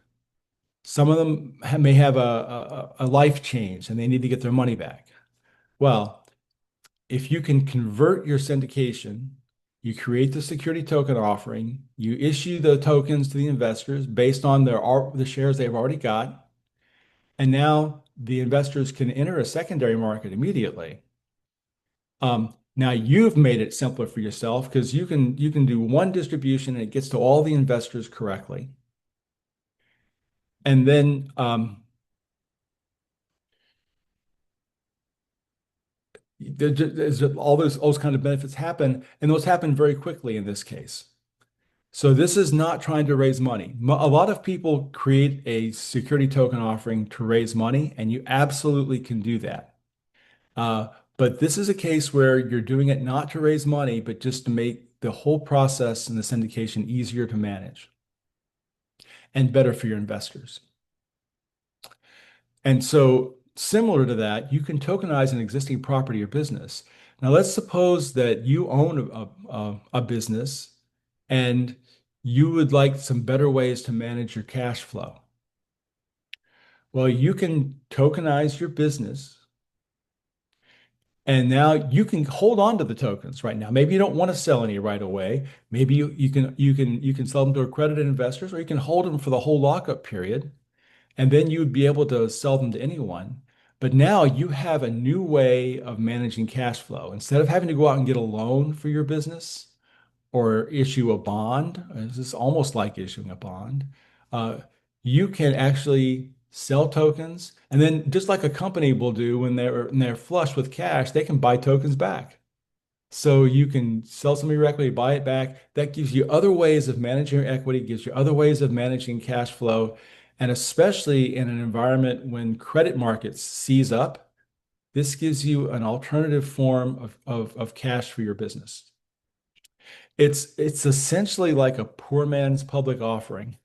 Speaker 2: Some of them may have a life change and they need to get their money back. Well, if you can convert your syndication, you create the security token offering, you issue the tokens to the investors based on the shares they've already got, and now the investors can enter a secondary market immediately. Now you've made it simpler for yourself because you can do one distribution and it gets to all the investors correctly. And then there's all those kind of benefits happen, and those happen very quickly in this case. So this is not trying to raise money. A lot of people create a security token offering to raise money, and you absolutely can do that. But this is a case where you're doing it not to raise money, but just to make the whole process and the syndication easier to manage and better for your investors. And so similar to that, you can tokenize an existing property or business. Now, let's suppose that you own a business and you would like some better ways to manage your cash flow. Well, you can tokenize your business, and now you can hold on to the tokens right now. Maybe you don't want to sell any right away. Maybe you can sell them to accredited investors, or you can hold them for the whole lockup period, and then you would be able to sell them to anyone. But now you have a new way of managing cash flow. Instead of having to go out and get a loan for your business or issue a bond, this is almost like issuing a bond. Uh, you can actually sell tokens, and then just like a company will do when they're flush with cash, they can buy tokens back. So you can sell some of your equity, buy it back. That gives you other ways of managing your equity, gives you other ways of managing cash flow. And especially in an environment when credit markets seize up, this gives you an alternative form of cash for your business. It's essentially like a poor man's public offering.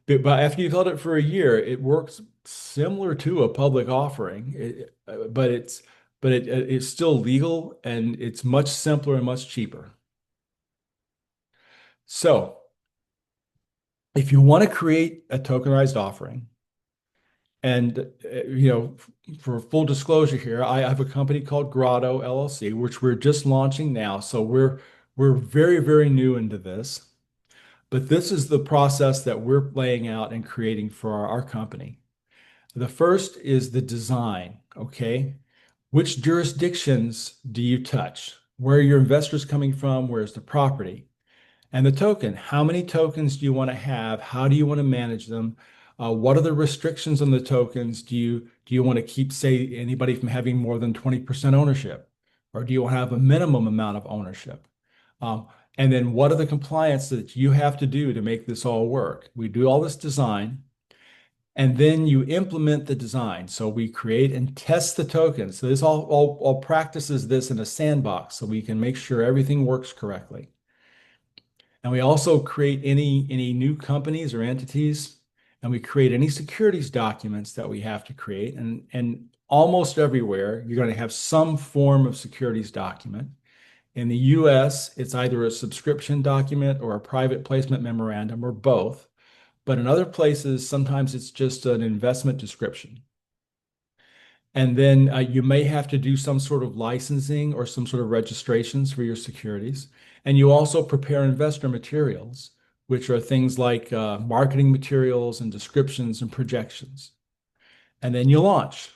Speaker 2: But after you've held it for a year, it works similar to a public offering, but it's still legal and it's much simpler and much cheaper. So if you want to create a tokenized offering, and for full disclosure here, I have a company called Grotto LLC, which we're just launching now. So we're very, very new into this. But this is the process that we're laying out and creating for our company. The first is the design, okay? Which jurisdictions do you touch? Where are your investors coming from? Where's the property? And the token, how many tokens do you want to have? How do you want to manage them? What are the restrictions on the tokens? Do you want to keep, say, anybody from having more than 20% ownership? Or do you want to have a minimum amount of ownership? And then what are the compliance that you have to do to make this all work? We do all this design, and then you implement the design. So we create and test the tokens. So this all practices this in a sandbox so we can make sure everything works correctly. And we also create any new companies or entities, and we create any securities documents that we have to create. And almost everywhere, you're going to have some form of securities document. In the US, it's either a subscription document or a private placement memorandum or both. But in other places, sometimes it's just an investment description. And then you may have to do some sort of licensing or some sort of registrations for your securities. And you also prepare investor materials, which are things like marketing materials and descriptions and projections. And then you launch.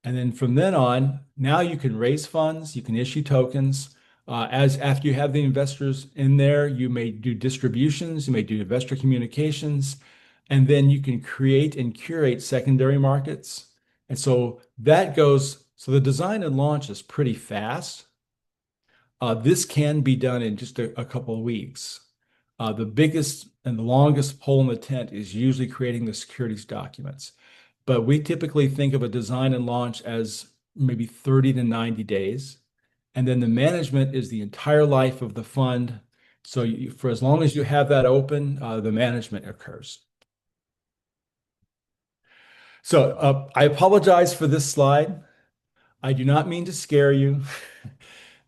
Speaker 2: And then from then on, now you can raise funds, you can issue tokens. As after you have the investors in there, you may do distributions, you may do investor communications, and then you can create and curate secondary markets. And so so the design and launch is pretty fast. This can be done in just a couple of weeks. The biggest and the longest pole in the tent is usually creating the securities documents. But we typically think of a design and launch as maybe 30 to 90 days. And then the management is the entire life of the fund. So for as long as you have that open, the management occurs. So I apologize for this slide. I do not mean to scare you.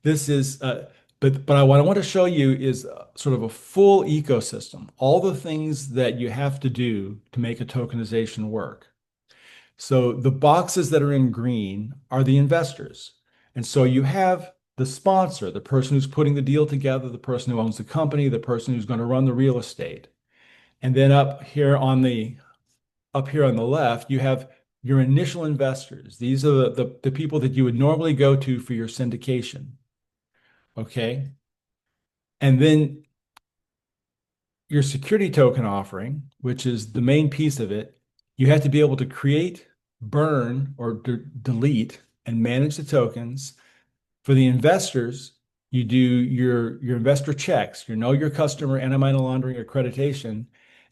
Speaker 2: This is, but what I want to show you is sort of a full ecosystem, all the things that you have to do to make a tokenization work. So the boxes that are in green are the investors. And so you have the sponsor, the person who's putting the deal together, the person who owns the company, the person who's going to run the real estate. And then up here on the left, you have your initial investors. These are the people that you would normally go to for your syndication. Okay. And then your security token offering, which is the main piece of it, you have to be able to create, burn, or delete and manage the tokens. For the investors, you do your investor checks, know your customer, anti-money laundering accreditation,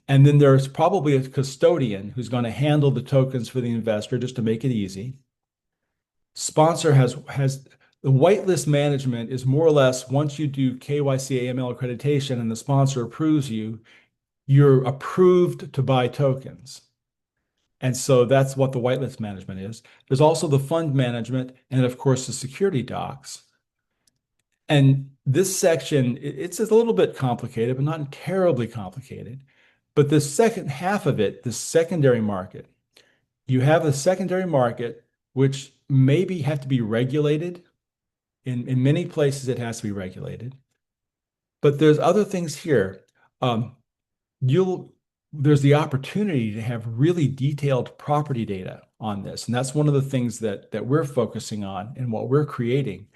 Speaker 2: and then there's probably a custodian who's going to handle the tokens for the investor just to make it easy. Sponsor has the whitelist management is more or less once you do KYC AML accreditation and the sponsor approves you, you're approved to buy tokens. And so that's what the whitelist management is. There's also the fund management and of course the security docs. And this section, it's a little bit complicated, but not terribly complicated. But the second half of it, the secondary market, you have a secondary market which maybe have to be regulated. In many places, it has to be regulated. But there's other things here. There's the opportunity to have really detailed property data on this. And that's one of the things that we're focusing on and what we're creating.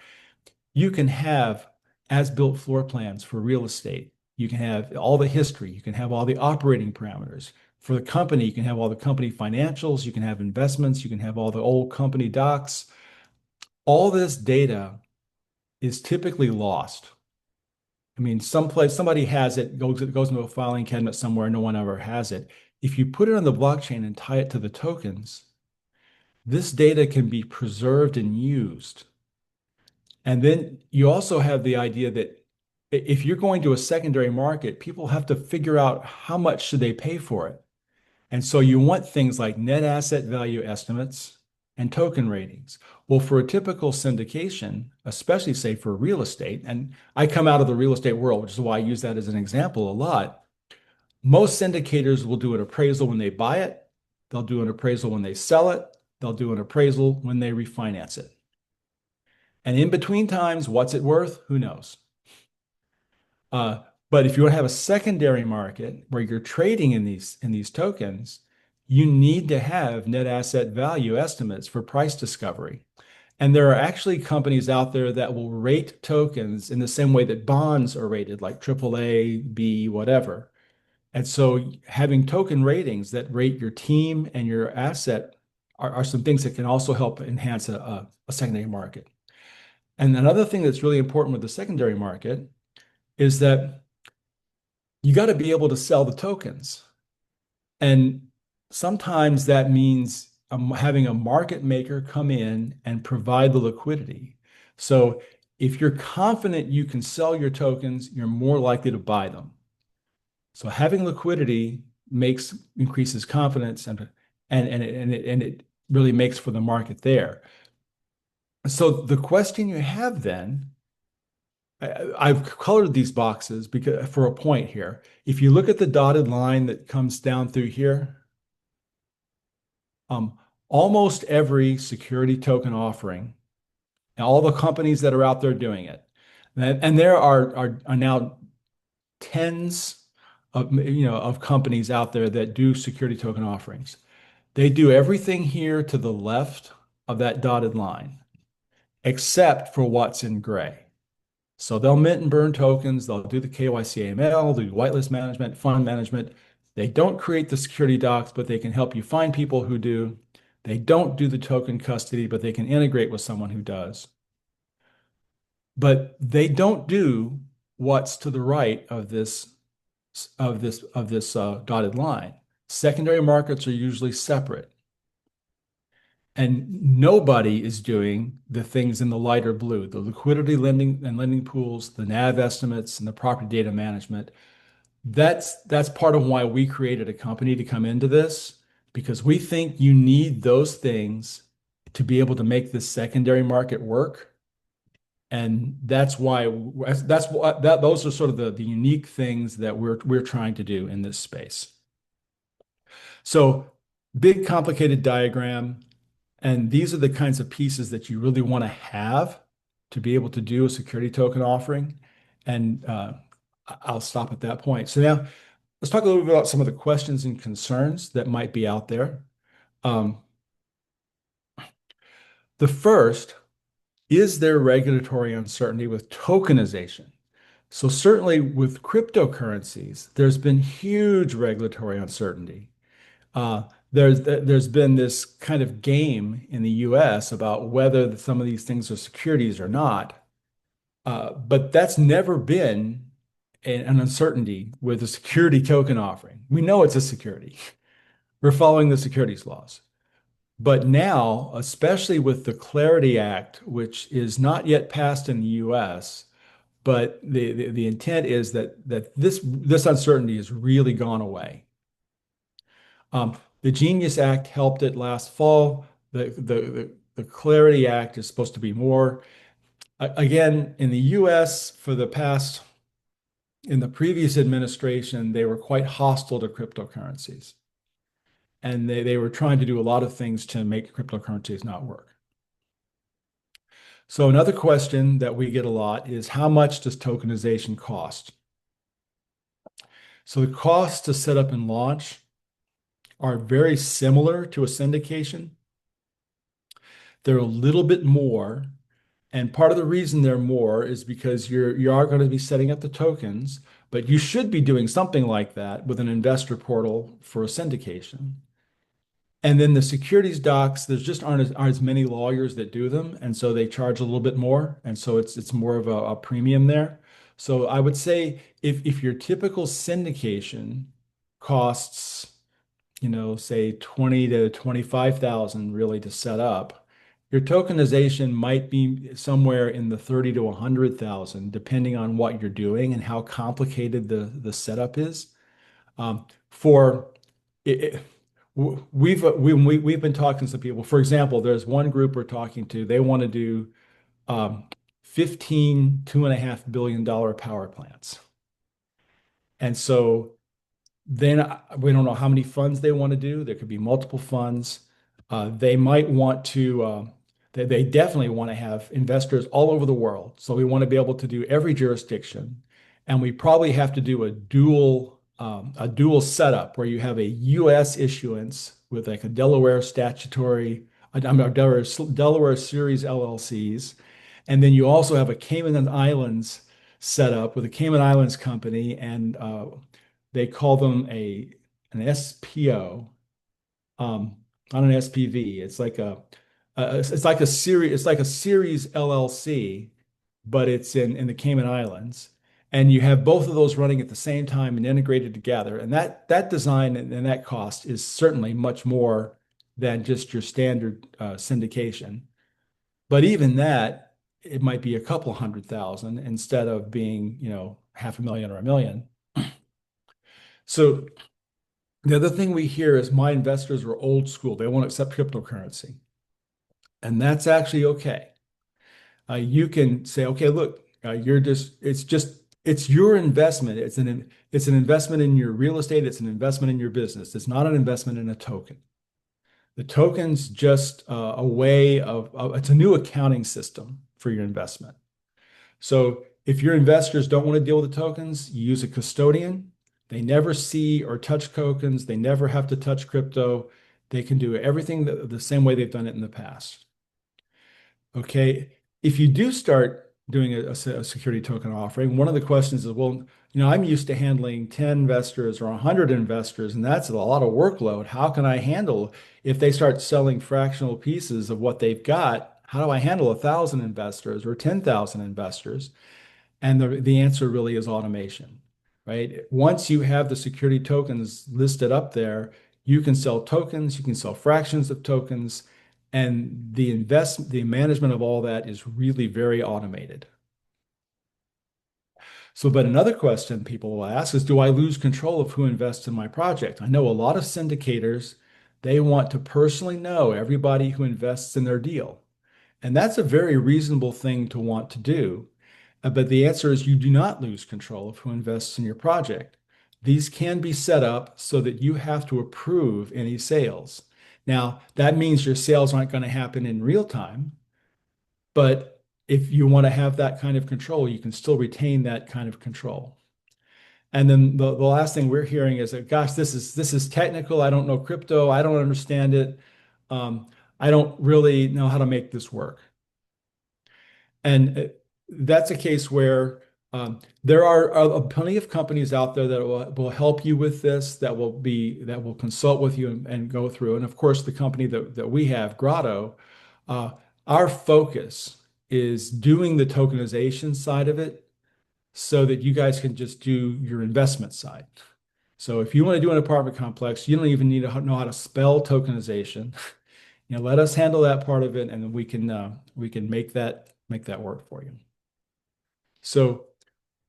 Speaker 2: You can have as-built floor plans for real estate. You can have all the history. You can have all the operating parameters. For the company, you can have all the company financials. You can have investments. You can have all the old company docs. All this data is typically lost. I mean, someplace somebody has it, goes into a filing cabinet somewhere, no one ever has it. If you put it on the blockchain and tie it to the tokens, this data can be preserved and used. And then you also have the idea that if you're going to a secondary market, people have to figure out how much should they pay for it. And so you want things like net asset value estimates and token ratings. Well, for a typical syndication, especially say for real estate, and I come out of the real estate world, which is why I use that as an example a lot. Most syndicators will do an appraisal when they buy it. They'll do an appraisal when they sell it. They'll do an appraisal when they refinance it. And in between times, what's it worth? Who knows? But if you want to have a secondary market where you're trading in these tokens, you need to have net asset value estimates for price discovery. And there are actually companies out there that will rate tokens in the same way that bonds are rated, like AAA, B, whatever. And so having token ratings that rate your team and your asset are some things that can also help enhance a secondary market. And another thing that's really important with the secondary market is that you got to be able to sell the tokens. And sometimes that means having a market maker come in and provide the liquidity. So if you're confident you can sell your tokens, you're more likely to buy them. So having liquidity increases confidence and it really makes for the market there. So the question you have then, I've colored these boxes because for a point here. If you look at the dotted line that comes down through here, almost every security token offering, and all the companies that are out there doing it, and there are now tens of companies out there that do security token offerings. They do everything here to the left of that dotted line, except for what's in gray. So they'll mint and burn tokens. They'll do the KYC AML, do whitelist management, fund management. They don't create the security docs, but they can help you find people who do. They don't do the token custody, but they can integrate with someone who does. But they don't do what's to the right of this dotted line. Secondary markets are usually separate. And nobody is doing the things in the lighter blue, the liquidity lending and lending pools, the NAV estimates, and the property data management. That's part of why we created a company to come into this, because we think you need those things to be able to make this secondary market work. And that's why those are sort of the unique things that we're trying to do in this space. So big complicated diagram. And these are the kinds of pieces that you really want to have to be able to do a security token offering. And I'll stop at that point. So now let's talk a little bit about some of the questions and concerns that might be out there. The first, is there regulatory uncertainty with tokenization? So certainly with cryptocurrencies, there's been huge regulatory uncertainty. There's been this kind of game in the US about whether some of these things are securities or not. But that's never been an uncertainty with a security token offering. We know it's a security. We're following the securities laws. But now, especially with the Clarity Act, which is not yet passed in the US, but the intent is that this uncertainty has really gone away. The Genius Act helped it last fall. The Clarity Act is supposed to be more. Again, in the US, in the previous administration, they were quite hostile to cryptocurrencies. And they were trying to do a lot of things to make cryptocurrencies not work. So another question that we get a lot is, how much does tokenization cost? So the costs to set up and launch are very similar to a syndication. They're a little bit more. And part of the reason they're more is because you are going to be setting up the tokens, but you should be doing something like that with an investor portal for a syndication. And then the securities docs, there's just aren't as many lawyers that do them, and so they charge a little bit more, and so it's more of a premium there. So I would say if your typical syndication costs, say 20 to 25,000 really to set up, your tokenization might be somewhere in the 30 to 100,000, depending on what you're doing and how complicated the setup is. For it, we've been talking to some people. For example, there's one group we're talking to. They want to do um, 15 $2.5 billion power plants, and so then we don't know how many funds they want to do. There could be multiple funds. They might want to. They definitely want to have investors all over the world. So we want to be able to do every jurisdiction, and we probably have to do a dual setup where you have a U.S. issuance with like a Delaware statutory, I mean, Delaware series LLCs, and then you also have a Cayman Islands setup with a Cayman Islands company, and they call them an SPO, not an SPV. It's like a series LLC, but it's in the Cayman Islands. And you have both of those running at the same time and integrated together. And that design and that cost is certainly much more than just your standard syndication. But even that, it might be a couple 100,000 instead of being, 500,000 or 1 million. So the other thing we hear is my investors are old school. They won't accept cryptocurrency. And that's actually okay. You can say, okay, look, it's your investment. It's an investment in your real estate. It's an investment in your business. It's not an investment in a token. The token's just a way it's a new accounting system for your investment. So if your investors don't want to deal with the tokens, you use a custodian. They never see or touch tokens. They never have to touch crypto. They can do everything the same way they've done it in the past. Okay. If you do start doing a security token offering, one of the questions is, well, I'm used to handling 10 investors or 100 investors, and that's a lot of workload. How can I handle if they start selling fractional pieces of what they've got? How do I handle 1,000 investors or 10,000 investors? And the answer really is automation, right? Once you have the security tokens listed up there, you can sell tokens, you can sell fractions of tokens, and the management of all that is really very automated. So, but another question people will ask is, do I lose control of who invests in my project? I know a lot of syndicators, they want to personally know everybody who invests in their deal. And that's a very reasonable thing to want to do. But the answer is you do not lose control of who invests in your project. These can be set up so that you have to approve any sales. Now, that means your sales aren't going to happen in real time, but if you want to have that kind of control, you can still retain that kind of control. And then the last thing we're hearing is that, gosh, this is technical. I don't know crypto. I don't understand it. I don't really know how to make this work. And that's a case where there are plenty of companies out there that will help you with this, that will consult with you and go through. And of course, the company that we have, Grotto, our focus is doing the tokenization side of it so that you guys can just do your investment side. So if you want to do an apartment complex, you don't even need to know how to spell tokenization. Let us handle that part of it, and then we can make that work for you. So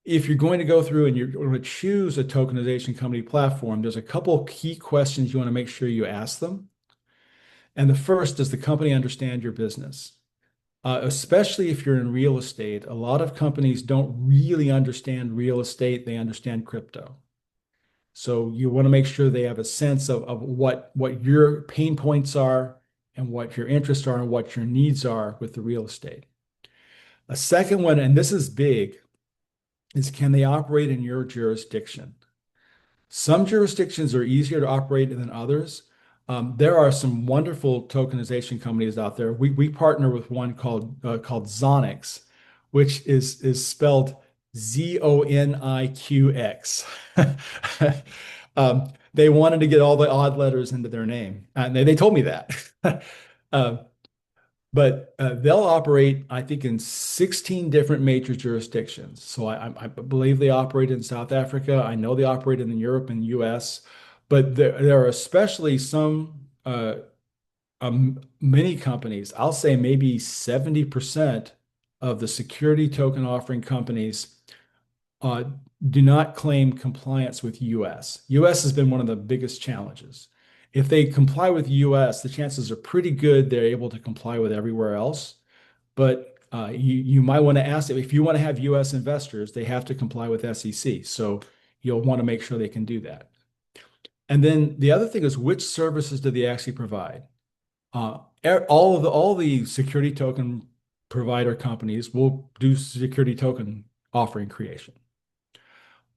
Speaker 2: if you're going to go through and you're going to choose a tokenization company platform, there's a couple of key questions you want to make sure you ask them. And the first, does the company understand your business? Especially if you're in real estate, a lot of companies don't really understand real estate. They understand crypto. So you want to make sure they have a sense of what your pain points are and what your interests are and what your needs are with the real estate. A second one, and this is big, is can they operate in your jurisdiction? Some jurisdictions are easier to operate than others. There are some wonderful tokenization companies out there. We partner with one called Zonix, which is spelled Zoniqx. They wanted to get all the odd letters into their name, and they told me that. Uh, but they'll operate, I think, in 16 different major jurisdictions. So I believe they operate in South Africa. I know they operate in Europe and US, but there are especially some many companies. I'll say maybe 70% of the security token offering companies uh, do not claim compliance with US. US has been one of the biggest challenges. If they comply with US, the chances are pretty good they're able to comply with everywhere else. But you might want to ask them if you want to have US investors, they have to comply with SEC. So you'll want to make sure they can do that. And then the other thing is which services do they actually provide? All the security token provider companies will do security token offering creation.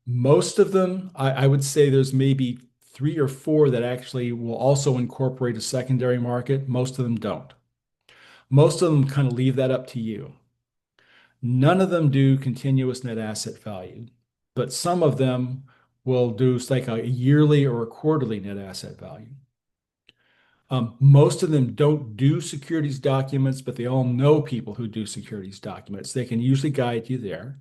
Speaker 2: Most of them, I would say there's maybe three or four that actually will also incorporate a secondary market. Most of them don't. Most of them kind of leave that up to you. None of them do continuous net asset value, but some of them will do like a yearly or a quarterly net asset value. Most of them don't do securities documents, but they all know people who do securities documents. They can usually guide you there.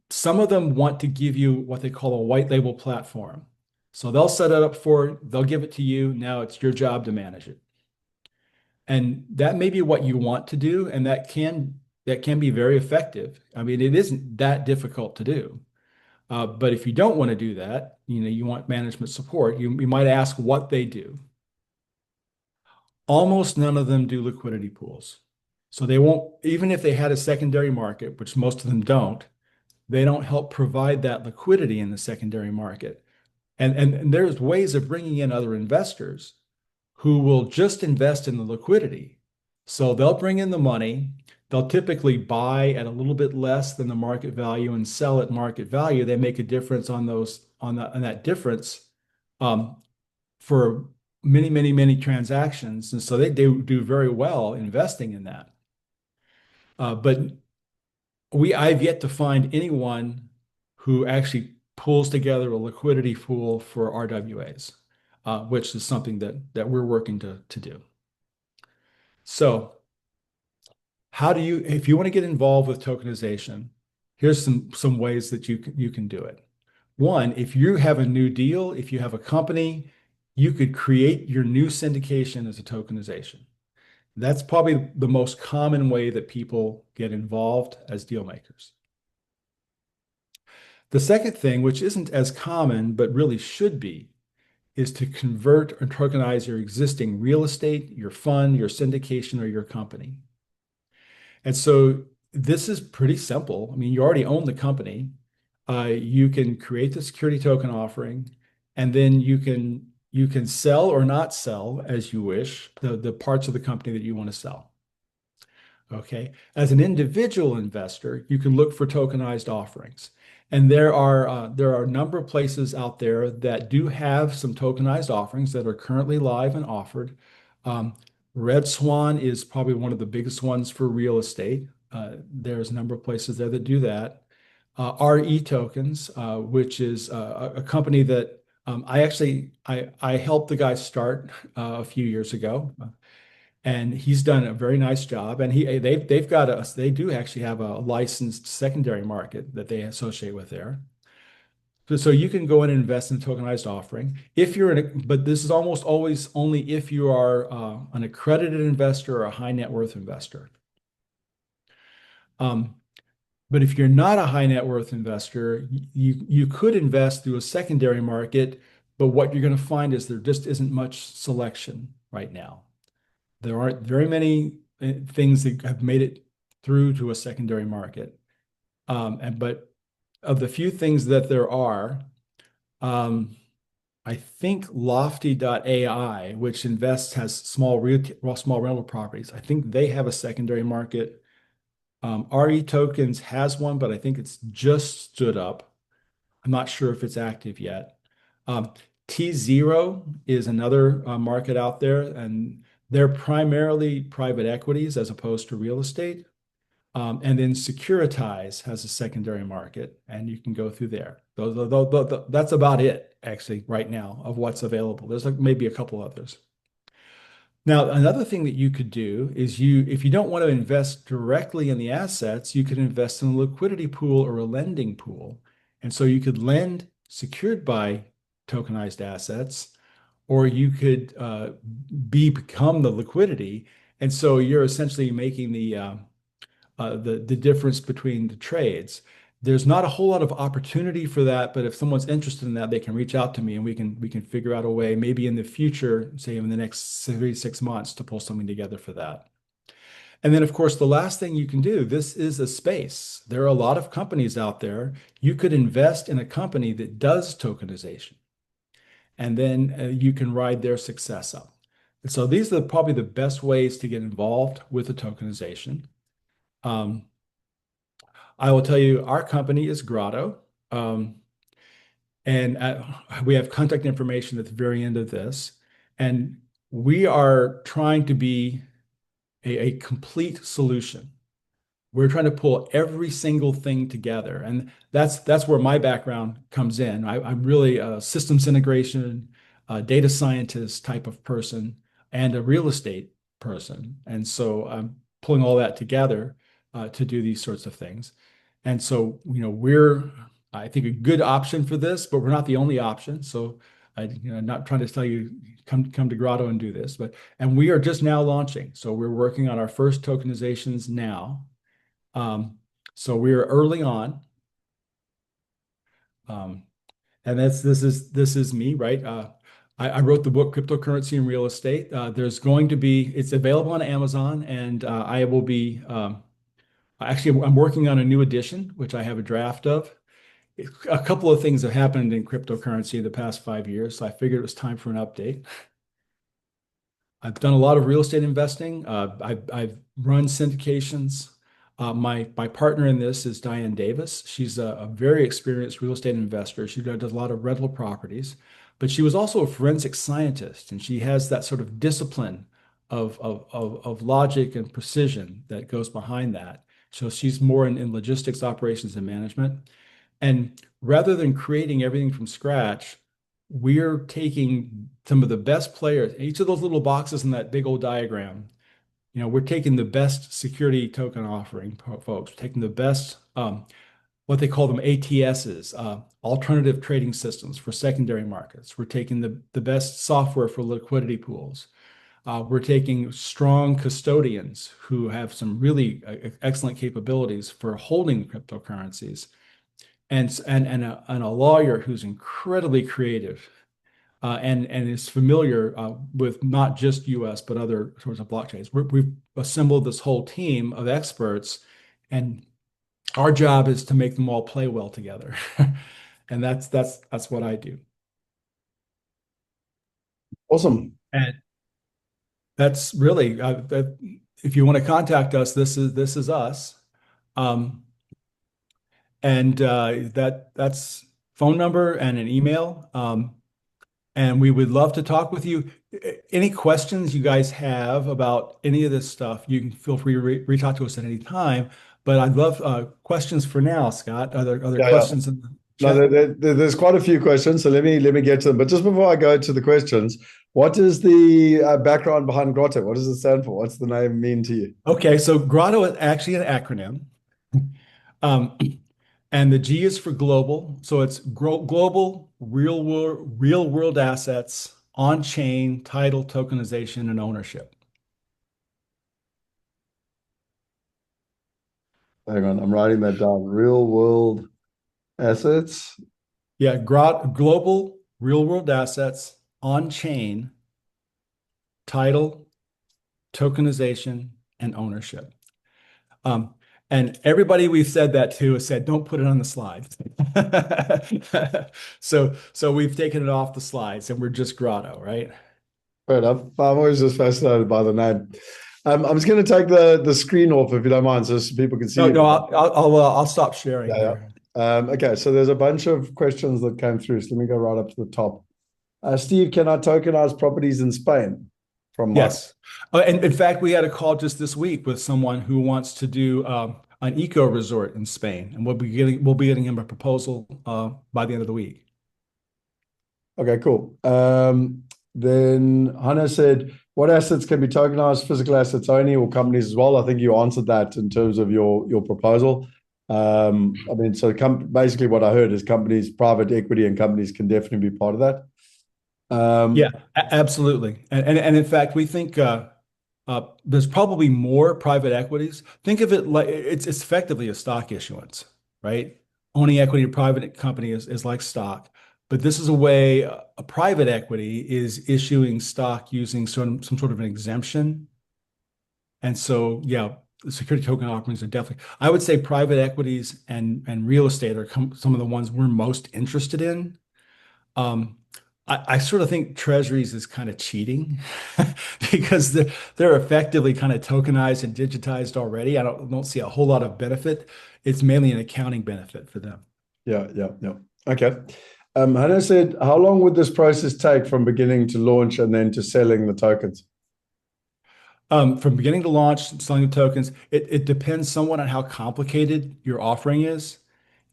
Speaker 2: Some of them want to give you what they call a white label platform. So they'll set it up they'll give it to you. Now it's your job to manage it. And that may be what you want to do, and that can be very effective. I mean, it isn't that difficult to do. But if you don't want to do that, you want management support, you might ask what they do. Almost none of them do liquidity pools. So they won't, even if they had a secondary market, which most of them don't, they don't help provide that liquidity in the secondary market. And there's ways of bringing in other investors who will just invest in the liquidity. So they'll bring in the money. They'll typically buy at a little bit less than the market value and sell at market value. They make a difference on that difference for many, many, many transactions. And so they do very well investing in that. But I've yet to find anyone who actually pulls together a liquidity pool for RWAs, which is something that we're working to do. So if you want to get involved with tokenization, here's some ways that you can do it. One, if you have a new deal, if you have a company, you could create your new syndication as a tokenization. That's probably the most common way that people get involved as deal makers. The second thing, which isn't as common, but really should be, is to convert or tokenize your existing real estate, your fund, your syndication, or your company. And so this is pretty simple. I mean, you already own the company. You can create the security token offering, and then you can sell or not sell as you wish the parts of the company that you want to sell. Okay. As an individual investor, you can look for tokenized offerings. And there are a number of places out there that do have some tokenized offerings that are currently live and offered. Red Swan is probably one of the biggest ones for real estate. There's a number of places there that do that. RE Tokens, which is a company that I helped the guy start a few years ago, and he's done a very nice job. And they do actually have a licensed secondary market that they associate with there. So you can go in and invest in a tokenized offering but this is almost always only if you are an accredited investor or a high net worth investor. But if you're not a high net worth investor, you could invest through a secondary market, but what you're going to find is there just isn't much selection right now. There aren't very many things that have made it through to a secondary market. But of the few things that there are, I think Lofty.ai, which has small rental properties, I think they have a secondary market. RE Tokens has one, but I think it's just stood up. I'm not sure if it's active yet. T0 is another market out there, and they're primarily private equities as opposed to real estate. And then Securitize has a secondary market, and you can go through there. That's about it, actually, right now of what's available. There's like maybe a couple others. Now, another thing that you could do is if you don't want to invest directly in the assets, you could invest in a liquidity pool or a lending pool. And so you could lend secured by tokenized assets, or you could become the liquidity. And so you're essentially making the difference between the trades. There's not a whole lot of opportunity for that, but if someone's interested in that, they can reach out to me and we can figure out a way, maybe in the future, say in the next 3 to 6 months, to pull something together for that. And then, of course, the last thing you can do, this is a space. There are a lot of companies out there. You could invest in a company that does tokenization, and then you can ride their success up. And so these are probably the best ways to get involved with the tokenization. I will tell you, our company is Grotto, and we have contact information at the very end of this. And we are trying to be a complete solution. We're trying to pull every single thing together, and that's where my background comes in. I'm really a systems integration, data scientist type of person, and a real estate person, and so I'm pulling all that together to do these sorts of things. And so, we're, I think, a good option for this, but we're not the only option. So, not trying to tell you come to Grotto and do this, and we are just now launching. So we're working on our first tokenizations now. So we're early on. And this is me, right? I wrote the book Cryptocurrency and Real Estate. It's available on Amazon, and I will be actually, I'm working on a new edition, which I have a draft of. A couple of things have happened in cryptocurrency in the past 5 years, so I figured it was time for an update. I've done a lot of real estate investing. I've run syndications. My partner in this is Diane Davis. She's a very experienced real estate investor. She does a lot of rental properties, but she was also a forensic scientist, and she has that sort of discipline of logic and precision that goes behind that. So she's more in logistics, operations, and management. And rather than creating everything from scratch, we're taking some of the best players, each of those little boxes in that big old diagram. We're taking the best security token offering folks, taking the best, what they call them ATSs, alternative trading systems for secondary markets. We're taking the best software for liquidity pools. We're taking strong custodians who have some really excellent capabilities for holding cryptocurrencies, and a lawyer who's incredibly creative and is familiar with not just US, but other sorts of blockchains. We've assembled this whole team of experts, and our job is to make them all play well together. And that's what I do.
Speaker 1: Awesome.
Speaker 2: And that's really, if you want to contact us, this is us. And that's phone number and an email. And we would love to talk with you. Any questions you guys have about any of this stuff, you can feel free to reach out to us at any time. But I'd love questions for now, Scott. Are there questions in the
Speaker 1: chat?
Speaker 2: No,
Speaker 1: there's quite a few questions, so let me get to them. But just before I go to the questions, what is the background behind Grotto? What does it stand for? What's the name mean to you?
Speaker 2: Okay, so Grotto is actually an acronym. And the G is for global. So it's global real world assets on chain, title, tokenization, and ownership.
Speaker 1: Hang on, I'm writing that down. Real world assets.
Speaker 2: Yeah, global real world assets on chain, title, tokenization, and ownership. And everybody we've said that to has said, don't put it on the slides. So we've taken it off the slides, and we're just Grotto, right?
Speaker 1: Fair enough. I'm always just fascinated by the name. I'm just going to take the screen off if you don't mind, so people can see.
Speaker 2: No, I'll stop sharing here.
Speaker 1: Okay, so there's a bunch of questions that came through. So let me go right up to the top. Steve, can I tokenize properties in Spain from Michael?
Speaker 2: Yes. And in fact, we had a call just this week with someone who wants to do an eco resort in Spain, and we'll be getting him a proposal by the end of the week.
Speaker 1: Okay, cool. Then Hannah said, what assets can be tokenized? Physical assets only or companies as well? I think you answered that in terms of your proposal. I mean, so basically what I heard is companies, private equity and companies can definitely be part of that.
Speaker 2: Yeah, absolutely. And in fact, we think there's probably more private equities. Think of it like it's effectively a stock issuance, right? Owning equity in a private company is like stock, but this is a way a private equity is issuing stock using some sort of an exemption. And so, yeah, the security token offerings are definitely, I would say private equities and real estate are some of the ones we're most interested in. Um, I sort of think treasuries is kind of cheating because they're effectively kind of tokenized and digitized already. I don't see a whole lot of benefit. It's mainly an accounting benefit for them.
Speaker 1: Yeah, yeah, yeah. Okay. Hannah said, how long would this process take from beginning to launch and then to selling the tokens?
Speaker 2: From beginning to launch, selling the tokens, it depends somewhat on how complicated your offering is.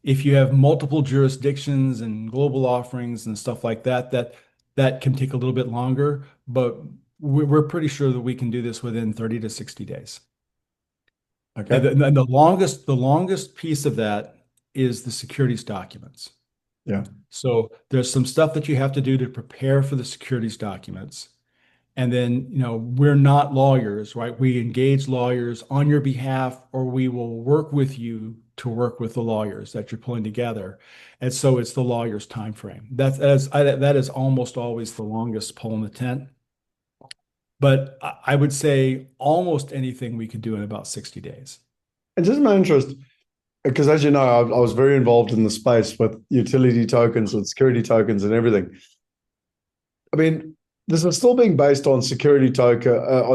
Speaker 2: If you have multiple jurisdictions and global offerings and stuff like that, that can take a little bit longer, but we're pretty sure that we can do this within 30 to 60 days. And
Speaker 1: Okay.
Speaker 2: the longest piece of that is the securities documents.
Speaker 1: Yeah.
Speaker 2: So there's some stuff that you have to do to prepare for the securities documents. And then, we're not lawyers, right? We engage lawyers on your behalf, or we will work with you to work with the lawyers that you're pulling together. And so it's the lawyer's time frame. That is almost always the longest pole in the tent. But I would say almost anything we could do in about 60 days.
Speaker 1: And just my interest, because as you know, I was very involved in the space with utility tokens and security tokens and everything. I mean, this is still being based on on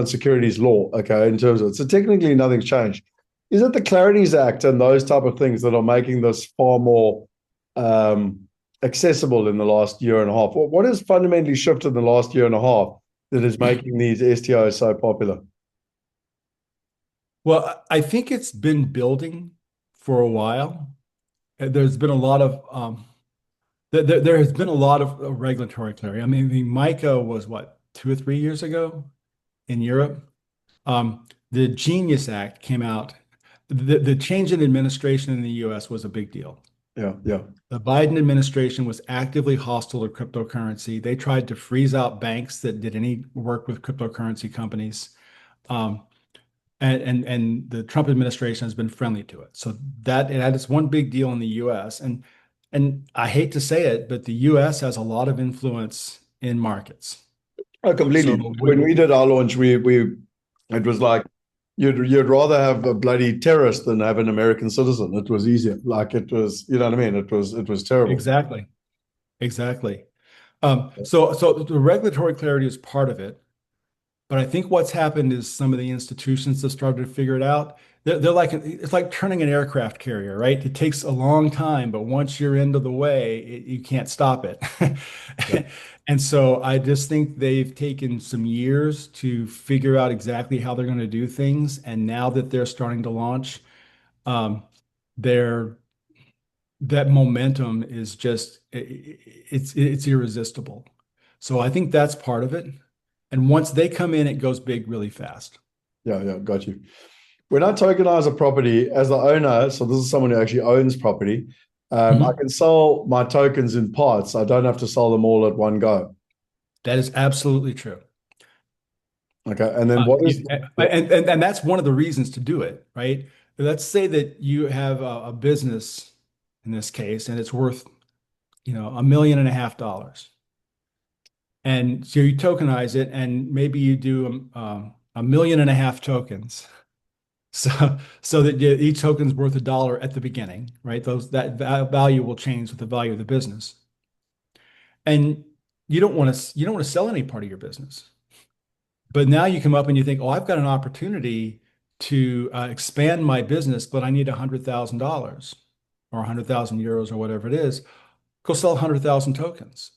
Speaker 1: securities law, okay, in terms of it. So technically nothing's changed. Is it the Clarities Act and those type of things that are making this far more accessible in the last year and a half? What has fundamentally shifted in the last year and a half that is making these STOs so popular?
Speaker 2: Well, I think it's been building for a while. There's been a lot of there has been a lot of regulatory clarity. I mean, the MiCA was what, 2 or 3 years ago in Europe. The Genius Act came out. The change in administration in the US was a big deal.
Speaker 1: Yeah, yeah.
Speaker 2: The Biden administration was actively hostile to cryptocurrency. They tried to freeze out banks that did any work with cryptocurrency companies. Um, and the Trump administration has been friendly to it. So that is one big deal in the US. And I hate to say it, but the US has a lot of influence in markets.
Speaker 1: Oh,
Speaker 2: So
Speaker 1: completely. When we did our launch, it was like you'd rather have a bloody terrorist than have an American citizen. It was easier. Like it was, you know what I mean? It was terrible.
Speaker 2: exactly, exactly. So the regulatory clarity is part of it. But I think what's happened is some of the institutions have started to figure it out. They're like it's like turning an aircraft carrier, right? It takes a long time, but once you're into the way, you can't stop it.
Speaker 1: Yeah.
Speaker 2: And so I just think they've taken some years to figure out exactly how they're going to do things. And now that they're starting to launch, um, they're that momentum is just it's irresistible. So I think that's part of it. And once they come in, it goes big really fast.
Speaker 1: Yeah, yeah, got you. When I tokenize a property as the owner, so this is someone who actually owns property, I
Speaker 2: Mhm.
Speaker 1: can sell my tokens in parts. I don't have to sell them all at one go.
Speaker 2: That is absolutely true.
Speaker 1: Okay, and then what is
Speaker 2: And that's one of the reasons to do it, right? Let's say that you have a business in this case, and it's worth, $1.5 million. And so you tokenize it, and maybe you do 1.5 million tokens. So that each token's worth $1 at the beginning, right? That value will change with the value of the business. And you don't want to sell any part of your business. But now you come up and you think, oh, I've got an opportunity to expand my business, but I need $100,000 or 100,000 euros or whatever it is. Go sell 100,000 tokens.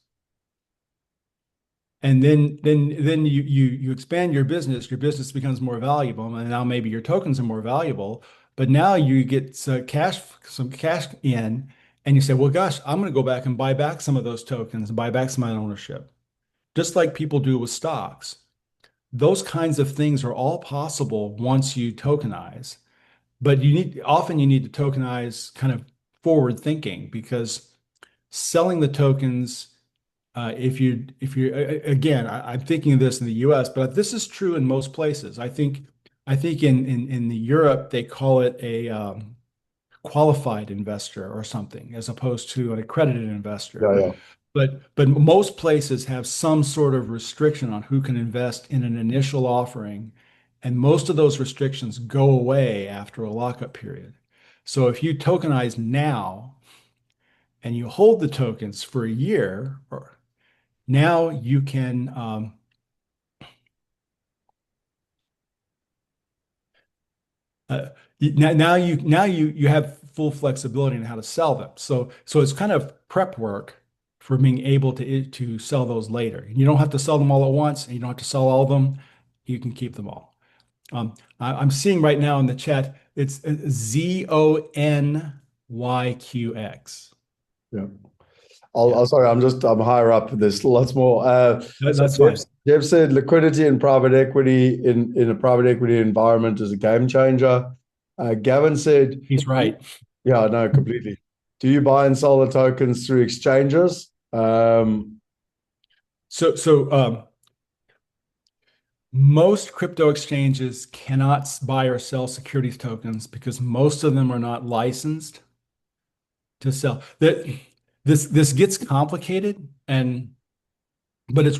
Speaker 2: And then you expand your business becomes more valuable, and now maybe your tokens are more valuable. But now you get some cash in, and you say, well, gosh, I'm going to go back and buy back some of those tokens and buy back some of my ownership, just like people do with stocks. Those kinds of things are all possible once you tokenize. But often you need to tokenize kind of forward thinking, because selling the tokens, if you again, I'm thinking of this in the US, but this is true in most places. I think in the Europe they call it a qualified investor or something, as opposed to an accredited investor.
Speaker 1: Yeah, yeah.
Speaker 2: But most places have some sort of restriction on who can invest in an initial offering, and most of those restrictions go away after a lockup period. So if you tokenize now and you hold the tokens for a year, or now you can uh, now you have full flexibility in how to sell them. So it's kind of prep work for being able to sell those later. You don't have to sell them all at once, and you don't have to sell all of them. You can keep them all. I'm seeing right now in the chat, it's ZONYQX.
Speaker 1: Yeah.
Speaker 2: Yeah,
Speaker 1: I'll sorry, I'm higher up. There's lots more. So
Speaker 2: that's fine.
Speaker 1: Jeff said liquidity in private equity in a private equity environment is a game changer. Gavin said,
Speaker 2: He's right.
Speaker 1: yeah, no, completely. Do you buy and sell the tokens through exchanges?
Speaker 2: So most crypto exchanges cannot buy or sell securities tokens because most of them are not licensed to sell. This gets complicated, but it's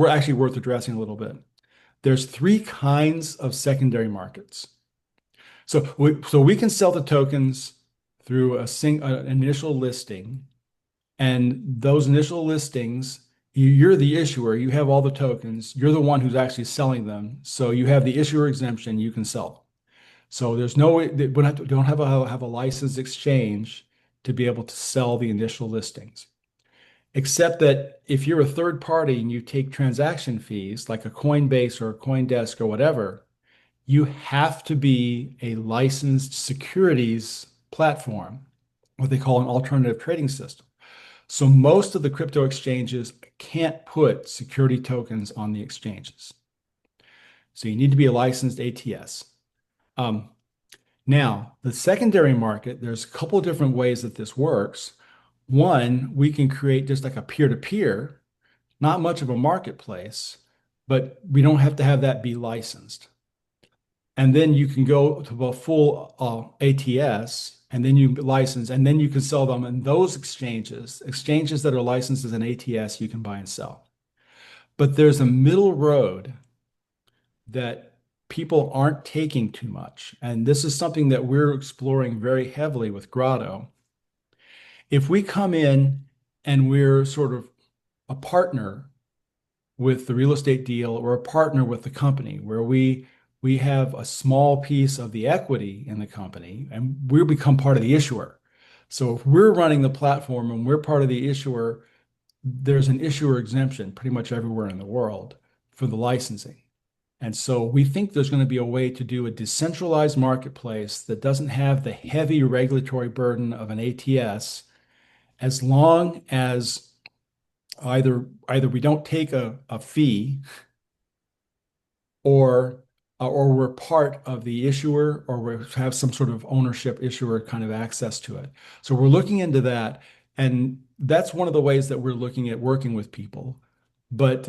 Speaker 2: actually worth addressing a little bit. There's three kinds of secondary markets. So we can sell the tokens through an initial listing, and those initial listings, you're the issuer, you have all the tokens, you're the one who's actually selling them. So you have the issuer exemption, you can sell them. So there's no way we don't have a licensed exchange to be able to sell the initial listings. Except that if you're a third party and you take transaction fees like a Coinbase or a CoinDesk or whatever, you have to be a licensed securities platform, what they call an alternative trading system. So most of the crypto exchanges can't put security tokens on the exchanges. So you need to be a licensed ATS. Now, the secondary market, there's a couple of different ways that this works. One, we can create just like a peer-to-peer, not much of a marketplace, but we don't have to have that be licensed. And then you can go to a full ATS, and then you license, and then you can sell them. And those exchanges that are licensed as an ATS, you can buy and sell. But there's a middle road that people aren't taking too much. And this is something that we're exploring very heavily with Grotto. If we come in and we're sort of a partner with the real estate deal, or a partner with the company where we have a small piece of the equity in the company and we become part of the issuer. So if we're running the platform and we're part of the issuer, there's an issuer exemption pretty much everywhere in the world for the licensing. And so we think there's going to be a way to do a decentralized marketplace that doesn't have the heavy regulatory burden of an ATS, as long as either we don't take a fee, or we're part of the issuer, or we have some sort of ownership issuer kind of access to it. So we're looking into that, and that's one of the ways that we're looking at working with people. But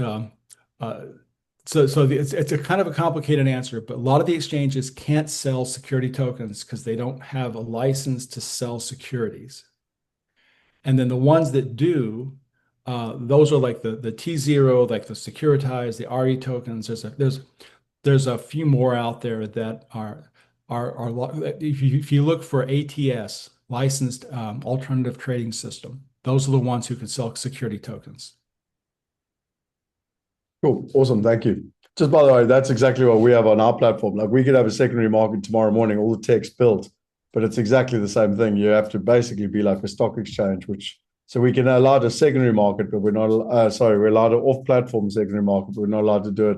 Speaker 2: so it's a kind of a complicated answer, but a lot of the exchanges can't sell security tokens because they don't have a license to sell securities. And then the ones that do, those are like the T0, like the securitized, the RE tokens. There's a few more out there that are if you look for ATS, licensed alternative trading system, those are the ones who can sell security tokens.
Speaker 1: Cool. Awesome. Thank you. Just by the way, that's exactly what we have on our platform. Like we could have a secondary market tomorrow morning, all the tech's built, but it's exactly the same thing. You have to basically be like a stock exchange, which So we can allow a secondary market, but we're not, sorry, we're allowed an off-platform secondary market, but we're not allowed to do it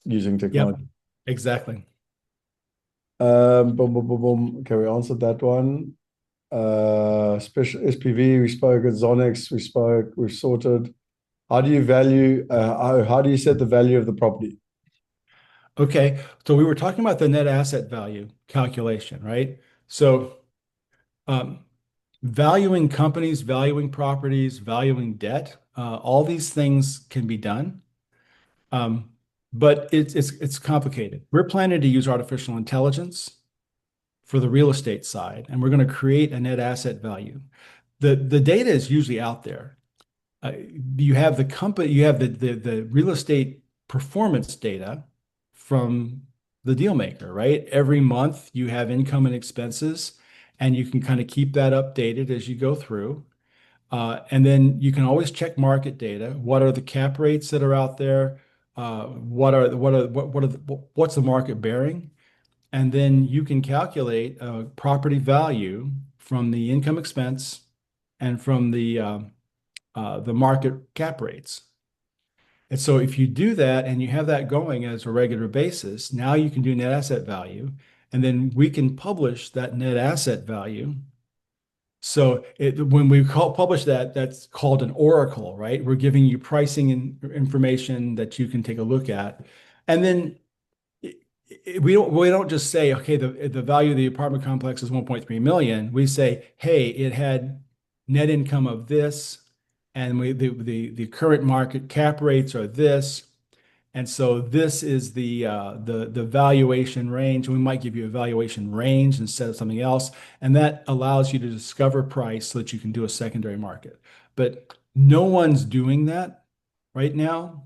Speaker 1: using
Speaker 2: Yep,
Speaker 1: technology.
Speaker 2: exactly.
Speaker 1: Boom, boom, boom, boom. Okay, we answered that one. Special SPV, we spoke at Zonex, we spoke, we've sorted. How do you value, how do you set the value of the property?
Speaker 2: Okay, so we were talking about the net asset value calculation, right? So um, valuing companies, valuing properties, valuing debt, all these things can be done. Um, but it's complicated. We're planning to use artificial intelligence for the real estate side, and we're going to create a net asset value. The data is usually out there. You have the company, you have the real estate performance data from the deal maker, right? Every month you have income and expenses, and you can kind of keep that updated as you go through. And then you can always check market data. What are the cap rates that are out there? What's the market bearing? And then you can calculate a property value from the income expense and from the market cap rates. And so if you do that and you have that going as a regular basis, now you can do net asset value, and then we can publish that net asset value. So when we publish that, that's called an oracle, right? We're giving you pricing information that you can take a look at. And then we don't just say, okay, the value of the apartment complex is 1.3 million. We say, hey, it had net income of this, and the current market cap rates are this. And so this is the valuation range. We might give you a valuation range instead of something else, and that allows you to discover price so that you can do a secondary market. But no one's doing that right now.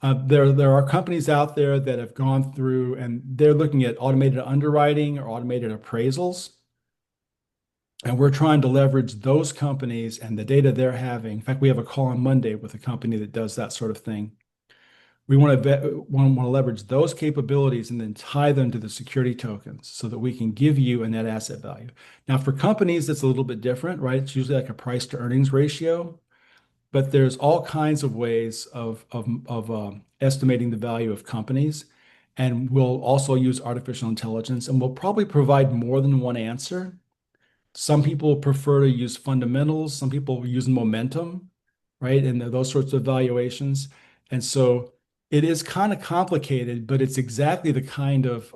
Speaker 2: There are companies out there that have gone through and they're looking at automated underwriting or automated appraisals. And we're trying to leverage those companies and the data they're having. In fact, we have a call on Monday with a company that does that sort of thing. We want to leverage those capabilities and then tie them to the security tokens so that we can give you a net asset value. Now, for companies, that's a little bit different, right? It's usually like a price to earnings ratio, but there's all kinds of ways of estimating the value of companies. And we'll also use artificial intelligence, and we'll probably provide more than one answer. Some people prefer to use fundamentals, some people use momentum, right? And those sorts of valuations. And so it is kind of complicated, but it's exactly the kind of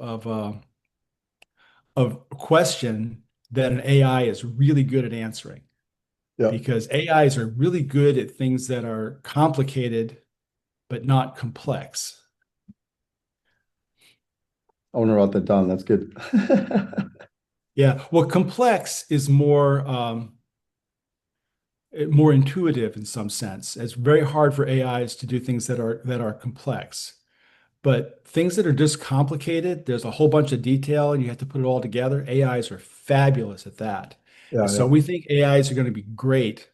Speaker 2: question that an AI is really good at answering,
Speaker 1: Yeah,
Speaker 2: because AIs are really good at things that are complicated but not complex.
Speaker 1: I want to write that down. That's good.
Speaker 2: Yeah, well, complex is more intuitive in some sense. It's very hard for AIs to do things that are complex. But things that are just complicated, there's a whole bunch of detail and you have to put it all together. AIs are fabulous at that. And
Speaker 1: Yeah,
Speaker 2: so
Speaker 1: yeah.
Speaker 2: we think AIs are going to be great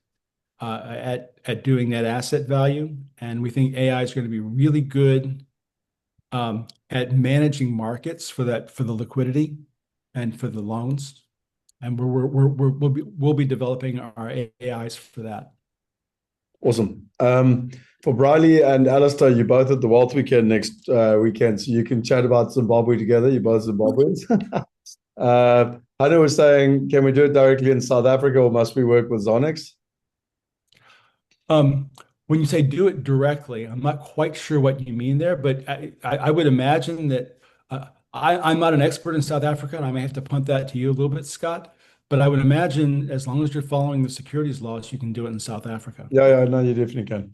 Speaker 2: at doing that asset value. And we think AI is going to be really good at managing markets for the liquidity and for the loans. And we'll be developing our AIs for that.
Speaker 1: Awesome. For Briley and Alistair, you're both at the Wealth Weekend next weekend, so you can chat about Zimbabwe together. You're both Zimbabweans. Hannah was saying, can we do it directly in South Africa or must we work with Zonex?
Speaker 2: When you say do it directly, I'm not quite sure what you mean there, but I would imagine that I'm not an expert in South Africa, and I may have to punt that to you a little bit, Scott. But I would imagine as long as you're following the securities laws, you can do it in South Africa.
Speaker 1: Yeah, no, you definitely can.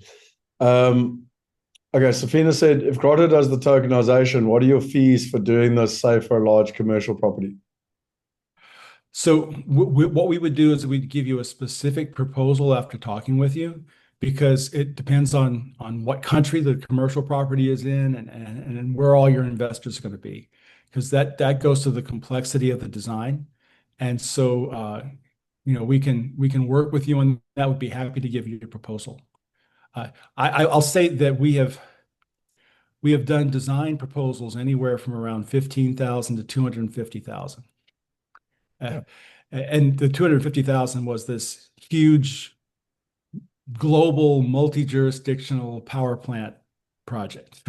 Speaker 1: Okay, Safina said, if Grotto does the tokenization, what are your fees for doing this, say, for a large commercial property?
Speaker 2: So what we would do is we'd give you a specific proposal after talking with you, because it depends on what country the commercial property is in and where all your investors are going to be, because that goes to the complexity of the design. And so we can work with you on that. Would be happy to give you a proposal. I'll say that we have done design proposals anywhere from around 15,000 to 250,000.
Speaker 1: Yeah.
Speaker 2: And the 250,000 was this huge global multi-jurisdictional power plant project.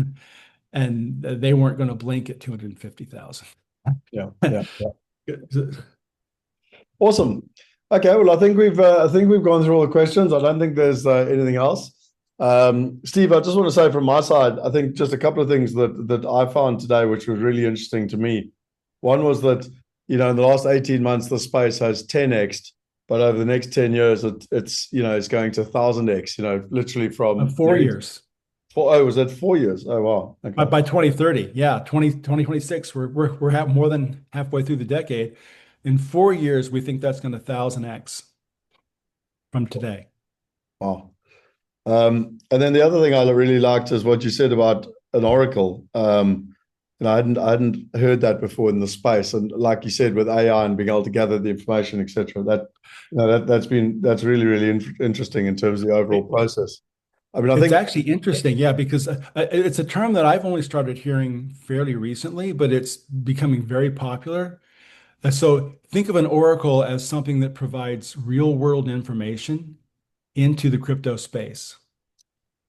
Speaker 2: And they weren't going to blink at 250,000.
Speaker 1: Yeah, yeah, yeah. Awesome. Okay, well, I think we've gone through all the questions. I don't think there's anything else. Steve, I just want to say from my side, I think just a couple of things that I found today, which was really interesting to me. One was that, in the last 18 months, the space has 10x, but over the next 10 years, it's going to 1,000x, literally from
Speaker 2: 4 years.
Speaker 1: Was that 4 years? Oh, wow. Okay.
Speaker 2: By 2030, yeah, 2026, we're more than halfway through the decade. In 4 years, we think that's going to 1,000x from today.
Speaker 1: Wow. And then the other thing I really liked is what you said about an oracle. I hadn't heard that before in the space, and like you said, with AI and being able to gather the information, etc. That's really really interesting in terms of the overall process. I mean, I think
Speaker 2: it's actually interesting, yeah, because it's a term that I've only started hearing fairly recently, but it's becoming very popular. So think of an oracle as something that provides real world information into the crypto space.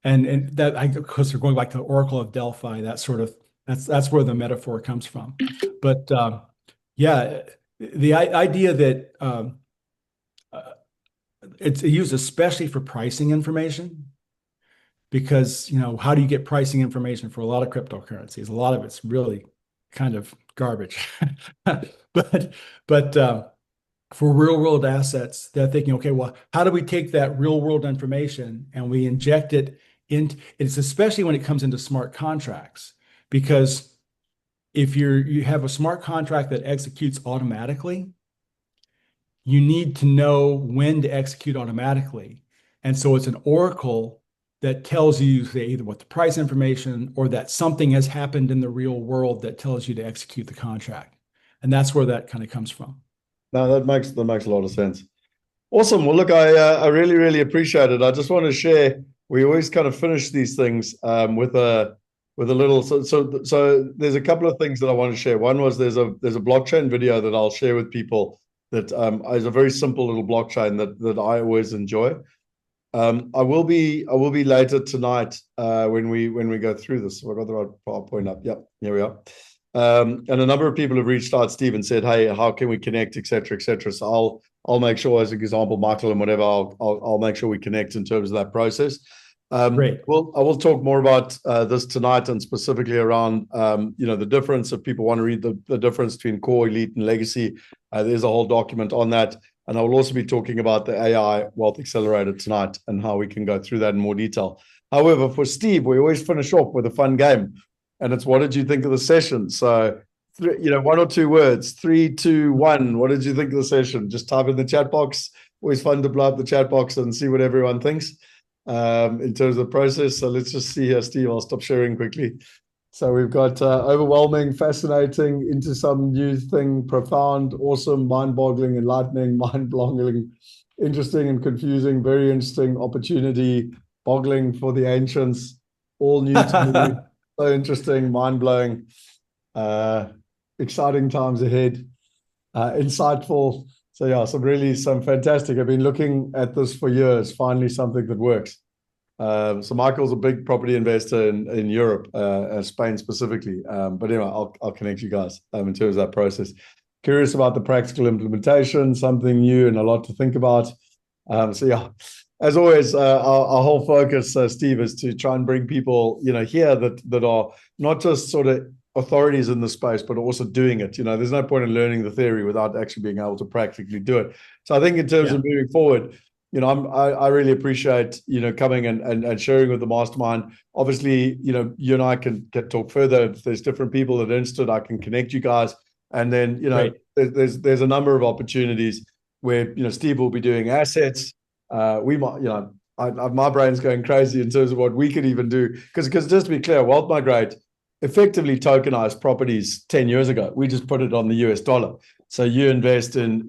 Speaker 2: And that, of course, we're going back to the Oracle of Delphi, that's where the metaphor comes from. But yeah, the idea that it's used especially for pricing information, because how do you get pricing information for a lot of cryptocurrencies? A lot of it's really kind of garbage. but for real world assets, they're thinking, okay, well, how do we take that real world information and we inject it into, it's especially when it comes into smart contracts, because if you have a smart contract that executes automatically, you need to know when to execute automatically. And so it's an oracle that tells you, say, either what the price information or that something has happened in the real world that tells you to execute the contract. And that's where that kind of comes from.
Speaker 1: No, that makes a lot of sense. Awesome. Well, look, I really, really appreciate it. I just want to share. We always kind of finish these things with a little. So there's a couple of things that I want to share. One was there's a blockchain video that I'll share with people that is a very simple little blockchain that I always enjoy. I will be later tonight when we go through this. So I got the right PowerPoint up. Yep, here we are. And a number of people have reached out, Steve, and said, "Hey, how can we connect, etc., etc." So I'll make sure, as an example, Michael and whatever, I'll make sure we connect in terms of that process.
Speaker 2: Great.
Speaker 1: Well, I will talk more about this tonight, and specifically around the difference. If people want to read the difference between core, elite, and legacy, there's a whole document on that. And I will also be talking about the AI Wealth Accelerator tonight and how we can go through that in more detail. However, for Steve, we always finish off with a fun game. And it's, what did you think of the session? So, one or two words, 3, 2, 1. What did you think of the session? Just type in the chat box. Always fun to blow up the chat box and see what everyone thinks in terms of the process. So let's just see here, Steve. I'll stop sharing quickly. So we've got overwhelming, fascinating, into some new thing, profound, awesome, mind-boggling, enlightening, mind-boggling, interesting and confusing, very interesting, opportunity, boggling for the ancients, all new to me. So interesting, mind-blowing, exciting times ahead, insightful. So yeah, some fantastic. I've been looking at this for years, finally something that works. So Michael's a big property investor in Europe, Spain specifically. But anyway, I'll connect you guys in terms of that process. Curious about the practical implementation, something new and a lot to think about. So yeah, as always, our whole focus, Steve, is to try and bring people, here that are not just sort of authorities in the space, but also doing it. There's no point in learning the theory without actually being able to practically do it. So I think in terms of moving forward, I really appreciate, coming and sharing with the mastermind. Obviously, you and I can talk further. If there's different people that are interested, I can connect you guys. And then, there's a number of opportunities where, Steve will be doing assets. We might, my brain's going crazy in terms of what we could even do. Because just to be clear, Wealth Migrate effectively tokenized properties 10 years ago. We just put it on the US dollar. So you invest in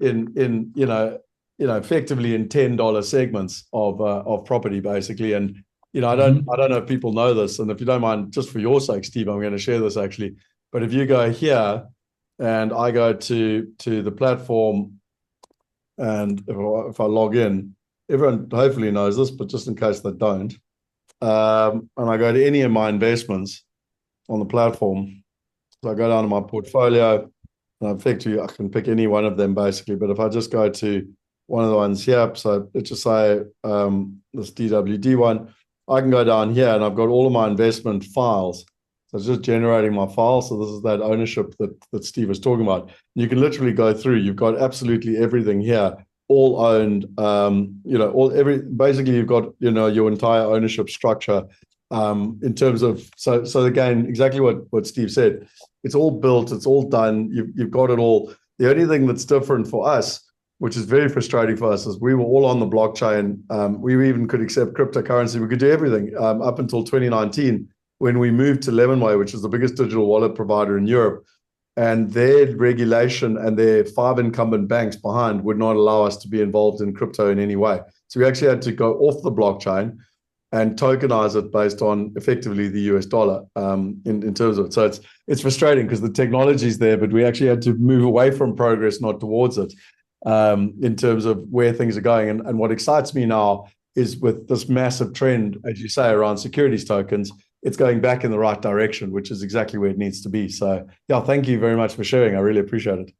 Speaker 1: effectively in $10 segments of property, basically. And I don't know if people know this, and if you don't mind, just for your sake, Steve, I'm going to share this actually. But if you go here, and I go to the platform, and if I log in, everyone hopefully knows this, but just in case they don't, and I go to any of my investments on the platform, so I go down to my portfolio, and effectively I can pick any one of them basically. But if I just go to one of the ones here, so let's just say this DWD one, I can go down here and I've got all of my investment files. So it's just generating my file. So this is that ownership that Steve was talking about. You can literally go through. You've got absolutely everything here, all owned. Basically you've got your entire ownership structure. In terms of so again, exactly what Steve said. It's all built. It's all done. You've got it all. The only thing that's different for us, which is very frustrating for us, is we were all on the blockchain. We even could accept cryptocurrency. We could do everything up until 2019. When we moved to Lemonway, which is the biggest digital wallet provider in Europe, and their regulation and their 5 incumbent banks behind would not allow us to be involved in crypto in any way. So we actually had to go off the blockchain and tokenize it based on effectively the US dollar in terms of it. So it's frustrating because the technology is there, but we actually had to move away from progress, not towards it, in terms of where things are going. And what excites me now is with this massive trend, as you say, around securities tokens, it's going back in the right direction, which is exactly where it needs to be. So yeah, thank you very much for sharing. I really appreciate it.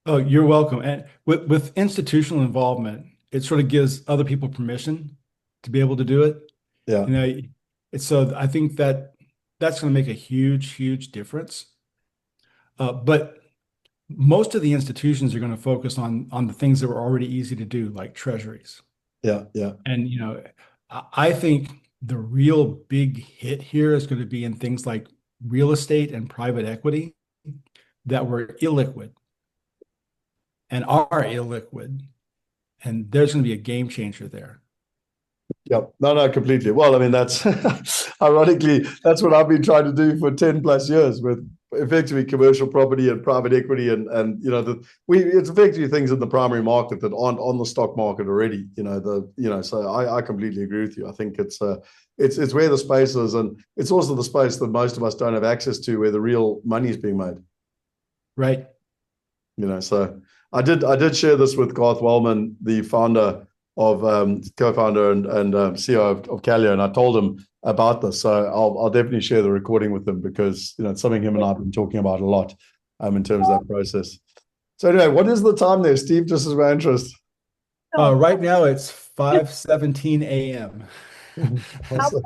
Speaker 2: Oh, you're welcome. And with institutional involvement, it sort of gives other people permission to be able to do it.
Speaker 1: Yeah.
Speaker 2: So I think that's going to make a huge, huge difference. But most of the institutions are going to focus on the things that were already easy to do, like treasuries.
Speaker 1: Yeah.
Speaker 2: And I think the real big hit here is going to be in things like real estate and private equity that were illiquid and are illiquid. And there's going to be a game changer there.
Speaker 1: Yep. No, completely. Well, I mean, that's ironically, that's what I've been trying to do for 10 plus years with effectively commercial property and private equity. And it's effectively things in the primary market that aren't on the stock market already, so I completely agree with you. I think it's where the space is, and it's also the space that most of us don't have access to, where the real money is being made.
Speaker 2: Right.
Speaker 1: So I did share this with Garth Wellman, the founder of co-founder and CEO of Calio, and I told him about this. So I'll definitely share the recording with him, because it's something him and I have been talking about a lot in terms of that process. So anyway, what is the time there, Steve? Just as my interest.
Speaker 2: Right now it's 5:17 a.m.
Speaker 1: Awesome.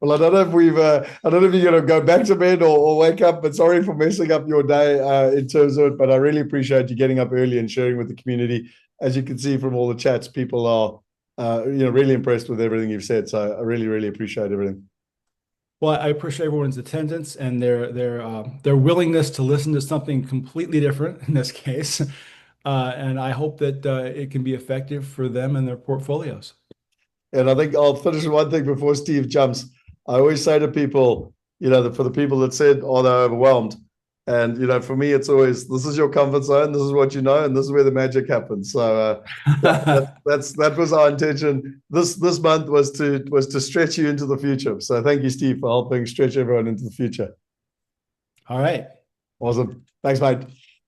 Speaker 1: Well, I don't know if you're going to go back to bed or wake up, but sorry for messing up your day in terms of it. But I really appreciate you getting up early and sharing with the community. As you can see from all the chats, people are really impressed with everything you've said. So I really, really appreciate everything.
Speaker 2: Well, I appreciate everyone's attendance and their willingness to listen to something completely different in this case. And I hope that it can be effective for them and their portfolios. And
Speaker 1: I think I'll finish with one thing before Steve jumps. I always say to people, for the people that said, "Oh, they're overwhelmed," and for me, it's always, this is your comfort zone, this is what you know, and this is where the magic happens. So that was our intention. This month was to stretch you into the future. So thank you, Steve, for helping stretch everyone into the future.
Speaker 2: All right.
Speaker 1: Awesome. Thanks, mate.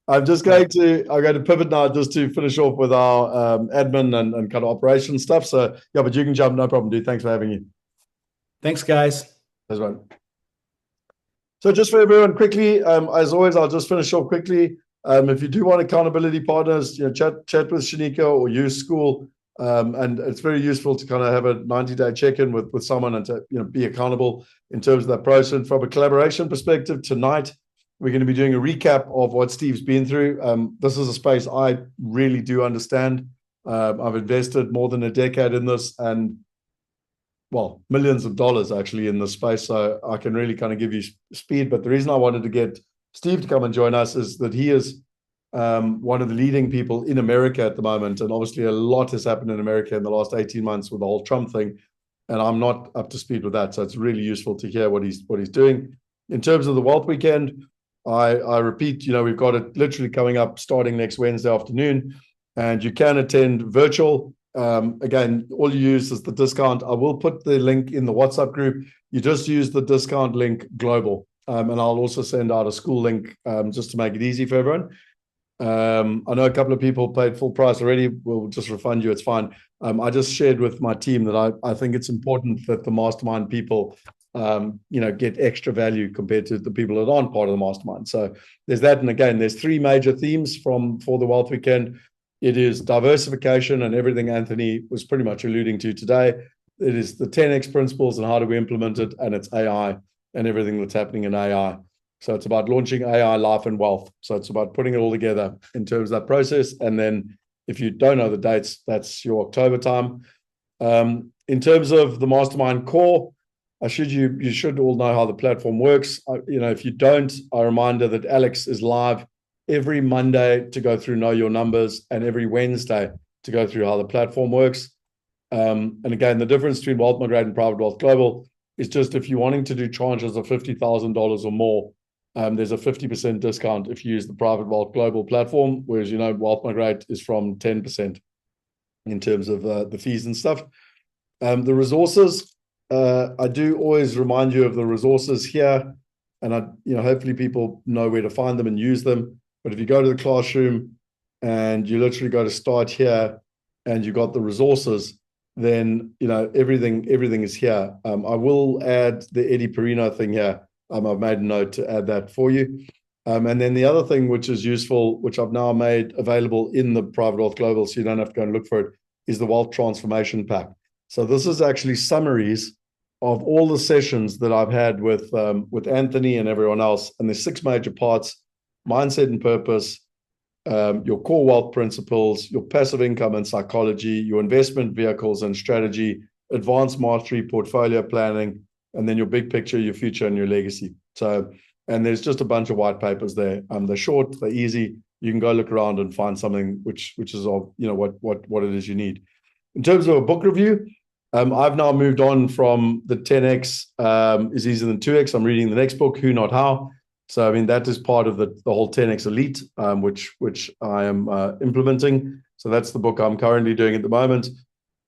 Speaker 1: I'm going to pivot now just to finish off with our admin and kind of operation stuff. So yeah, but you can jump, no problem, dude. Thanks for having you.
Speaker 2: Thanks, guys.
Speaker 1: That's right. So just for everyone quickly, as always, I'll just finish off quickly. If you do want accountability partners, chat with Shanika or use School. And it's very useful to kind of have a 90-day check-in with someone and to be accountable in terms of that process. From a collaboration perspective, tonight we're going to be doing a recap of what Steve's been through. This is a space I really do understand. I've invested more than a decade in this, and millions of dollars actually in this space. So I can really kind of give you speed. But the reason I wanted to get Steve to come and join us is that he is one of the leading people in America at the moment. And obviously a lot has happened in America in the last 18 months with the whole Trump thing. And I'm not up to speed with that. So it's really useful to hear what he's doing. In terms of the Wealth Weekend, I repeat, we've got it literally coming up starting next Wednesday afternoon, and you can attend virtual. Again, all you use is the discount. I will put the link in the WhatsApp group. You just use the discount link global. And I'll also send out a School link just to make it easy for everyone. I know a couple of people paid full price already. We'll just refund you. It's fine. I just shared with my team that I think it's important that the mastermind people, get extra value compared to the people that aren't part of the mastermind. So there's that. And again, there's three major themes for the Wealth Weekend. It is diversification and everything Anthony was pretty much alluding to today. It is the 10X principles and how do we implement it. And it's AI and everything that's happening in AI. So it's about launching AI, life, and wealth. So it's about putting it all together in terms of that process. And then if you don't know the dates, that's your October time. In terms of the mastermind core, you should all know how the platform works. If you don't, a reminder that Alex is live every Monday to go through Know Your Numbers and every Wednesday to go through how the platform works. And again, the difference between Wealth Migrate and Private Wealth Global is just if you're wanting to do tranches of $50,000 or more, there's a 50% discount if you use the Private Wealth Global platform, whereas, Wealth Migrate is from 10% in terms of the fees and stuff. The resources, I do always remind you of the resources here, and hopefully people know where to find them and use them. But if you go to the classroom and you literally go to start here and you got the resources, then everything is here. I will add the Eddie Perino thing here. I've made a note to add that for you. And then the other thing which is useful, which I've now made available in the Private Wealth Global, so you don't have to go and look for it, is the Wealth Transformation Pack. So this is actually summaries of all the sessions that I've had with Anthony and everyone else. And there's 6 major parts: mindset and purpose, your core wealth principles, your passive income and psychology, your investment vehicles and strategy, advanced mastery, portfolio planning, and then your big picture, your future, and your legacy. So, and there's just a bunch of white papers there. They're short, they're easy. You can go look around and find something which is of what it is you need. In terms of a book review, I've now moved on from the 10X is easier than 2X. I'm reading the next book, Who Not How. So, that is part of the whole 10X Elite, which I am implementing. So that's the book I'm currently doing at the moment.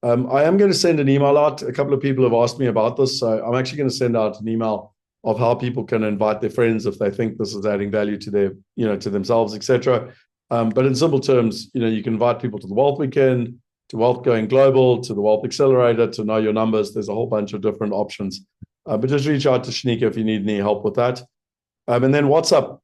Speaker 1: I am going to send an email out. A couple of people have asked me about this. So I'm actually going to send out an email of how people can invite their friends if they think this is adding value to their, to themselves, etc. But in simple terms, you can invite people to the Wealth Weekend, to Wealth Going Global, to the Wealth Accelerator, to Know Your Numbers. There's a whole bunch of different options. But just reach out to Shanika if you need any help with that. And then WhatsApp.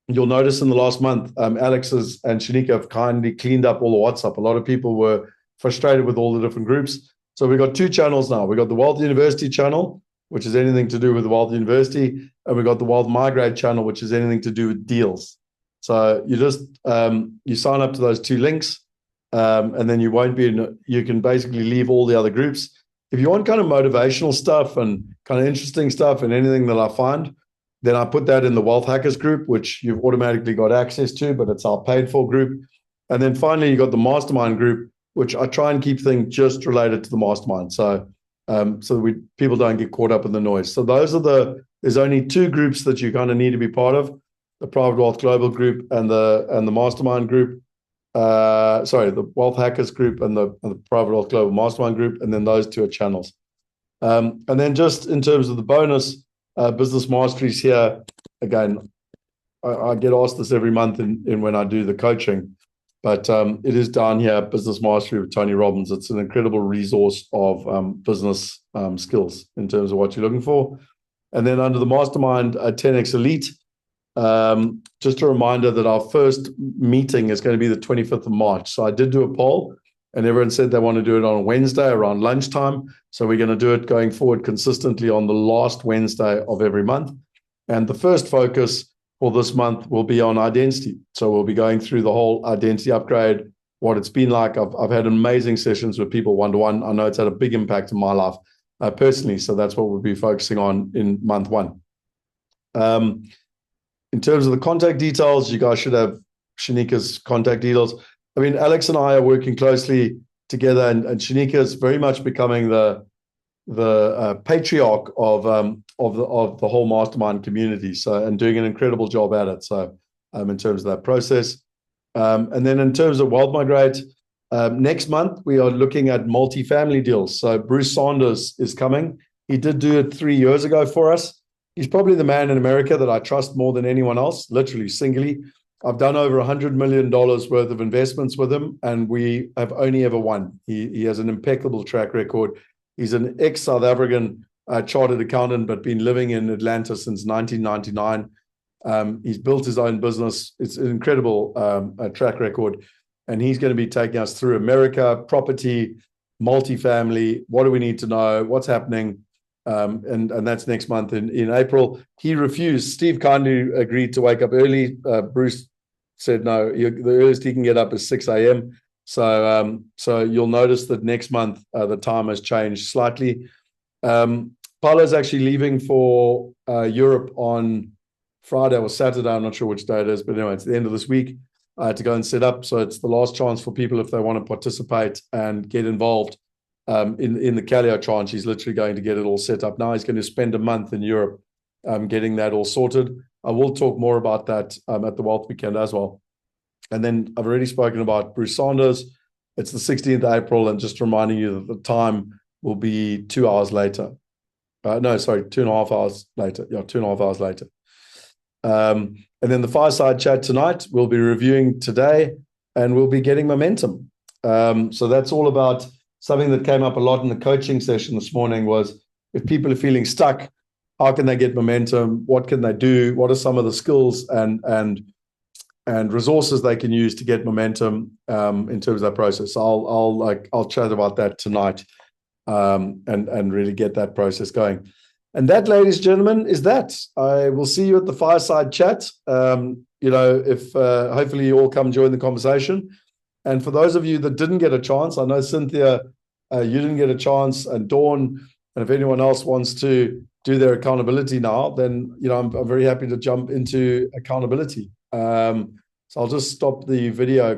Speaker 1: You'll notice in the last month, Alex and Shanika have kindly cleaned up all the WhatsApp. A lot of people were frustrated with all the different groups. So we've got 2 channels now. We've got the Wealth University channel, which is anything to do with the Wealth University. And we've got the Wealth Migrate channel, which is anything to do with deals. So you just, you sign up to those 2 links, and then you can basically leave all the other groups. If you want kind of motivational stuff and kind of interesting stuff and anything that I find, then I put that in the Wealth Hackers group, which you've automatically got access to, but it's our paid for group. And then finally, you got the Mastermind group, which I try and keep things just related to the Mastermind. So people don't get caught up in the noise. So there's only 2 groups that you kind of need to be part of: the Private Wealth Global group and the Mastermind group. The Wealth Hackers group and the Private Wealth Global Mastermind group. And then those 2 are channels. And then just in terms of the bonus, business masteries here, again, I get asked this every month in when I do the coaching, but it is down here, Business Mastery with Tony Robbins. It's an incredible resource of business skills in terms of what you're looking for. And then under the Mastermind 10X Elite, just a reminder that our first meeting is going to be the 25th of March. So I did do a poll, and everyone said they want to do it on a Wednesday around lunchtime. So we're going to do it going forward consistently on the last Wednesday of every month. And the first focus for this month will be on identity. So we'll be going through the whole identity upgrade, what it's been like. I've had amazing sessions with people one-to-one. I know it's had a big impact in my life personally. So that's what we'll be focusing on in month 1. In terms of the contact details, you guys should have Shanika's contact details. Alex and I are working closely together, and Shanika is very much becoming the patriarch of the whole mastermind community. So, and doing an incredible job at it. So, in terms of that process, and then in terms of Wealth Migrate, next month we are looking at multifamily deals. So Bruce Saunders is coming. He did do it 3 years ago for us. He's probably the man in America that I trust more than anyone else, literally singly. I've done over $100 million worth of investments with him, and we have only ever won. He has an impeccable track record. He's an ex-South African chartered accountant, but been living in Atlanta since 1999. He's built his own business. It's an incredible track record. And he's going to be taking us through America, property, multifamily. What do we need to know? What's happening? And that's next month in April. He refused. Steve kindly agreed to wake up early. Bruce said no. The earliest he can get up is 6 a.m. So you'll notice that next month the time has changed slightly. Paolo's actually leaving for Europe on Friday or Saturday. I'm not sure which day it is, but anyway, it's the end of this week to go and set up. So it's the last chance for people if they want to participate and get involved in the Calio tranche. He's literally going to get it all set up. Now he's going to spend a month in Europe getting that all sorted. I will talk more about that at the Wealth Weekend as well. And then I've already spoken about Bruce Sanders. It's the 16th of April, and just reminding you that the time will be 2 hours later. 2.5 hours later. Yeah, 2.5 hours later. And then the fireside chat tonight, we'll be reviewing today, and we'll be getting momentum. So that's all about something that came up a lot in the coaching session this morning was if people are feeling stuck, how can they get momentum? What can they do? What are some of the skills and resources they can use to get momentum in terms of that process? So I'll chat about that tonight and really get that process going. And that, ladies and gentlemen, is that. I will see you at the fireside chat. If hopefully you all come join the conversation. And for those of you that didn't get a chance, I know Cynthia, you didn't get a chance, and Dawn, and if anyone else wants to do their accountability now, then I'm very happy to jump into accountability. So I'll just stop the video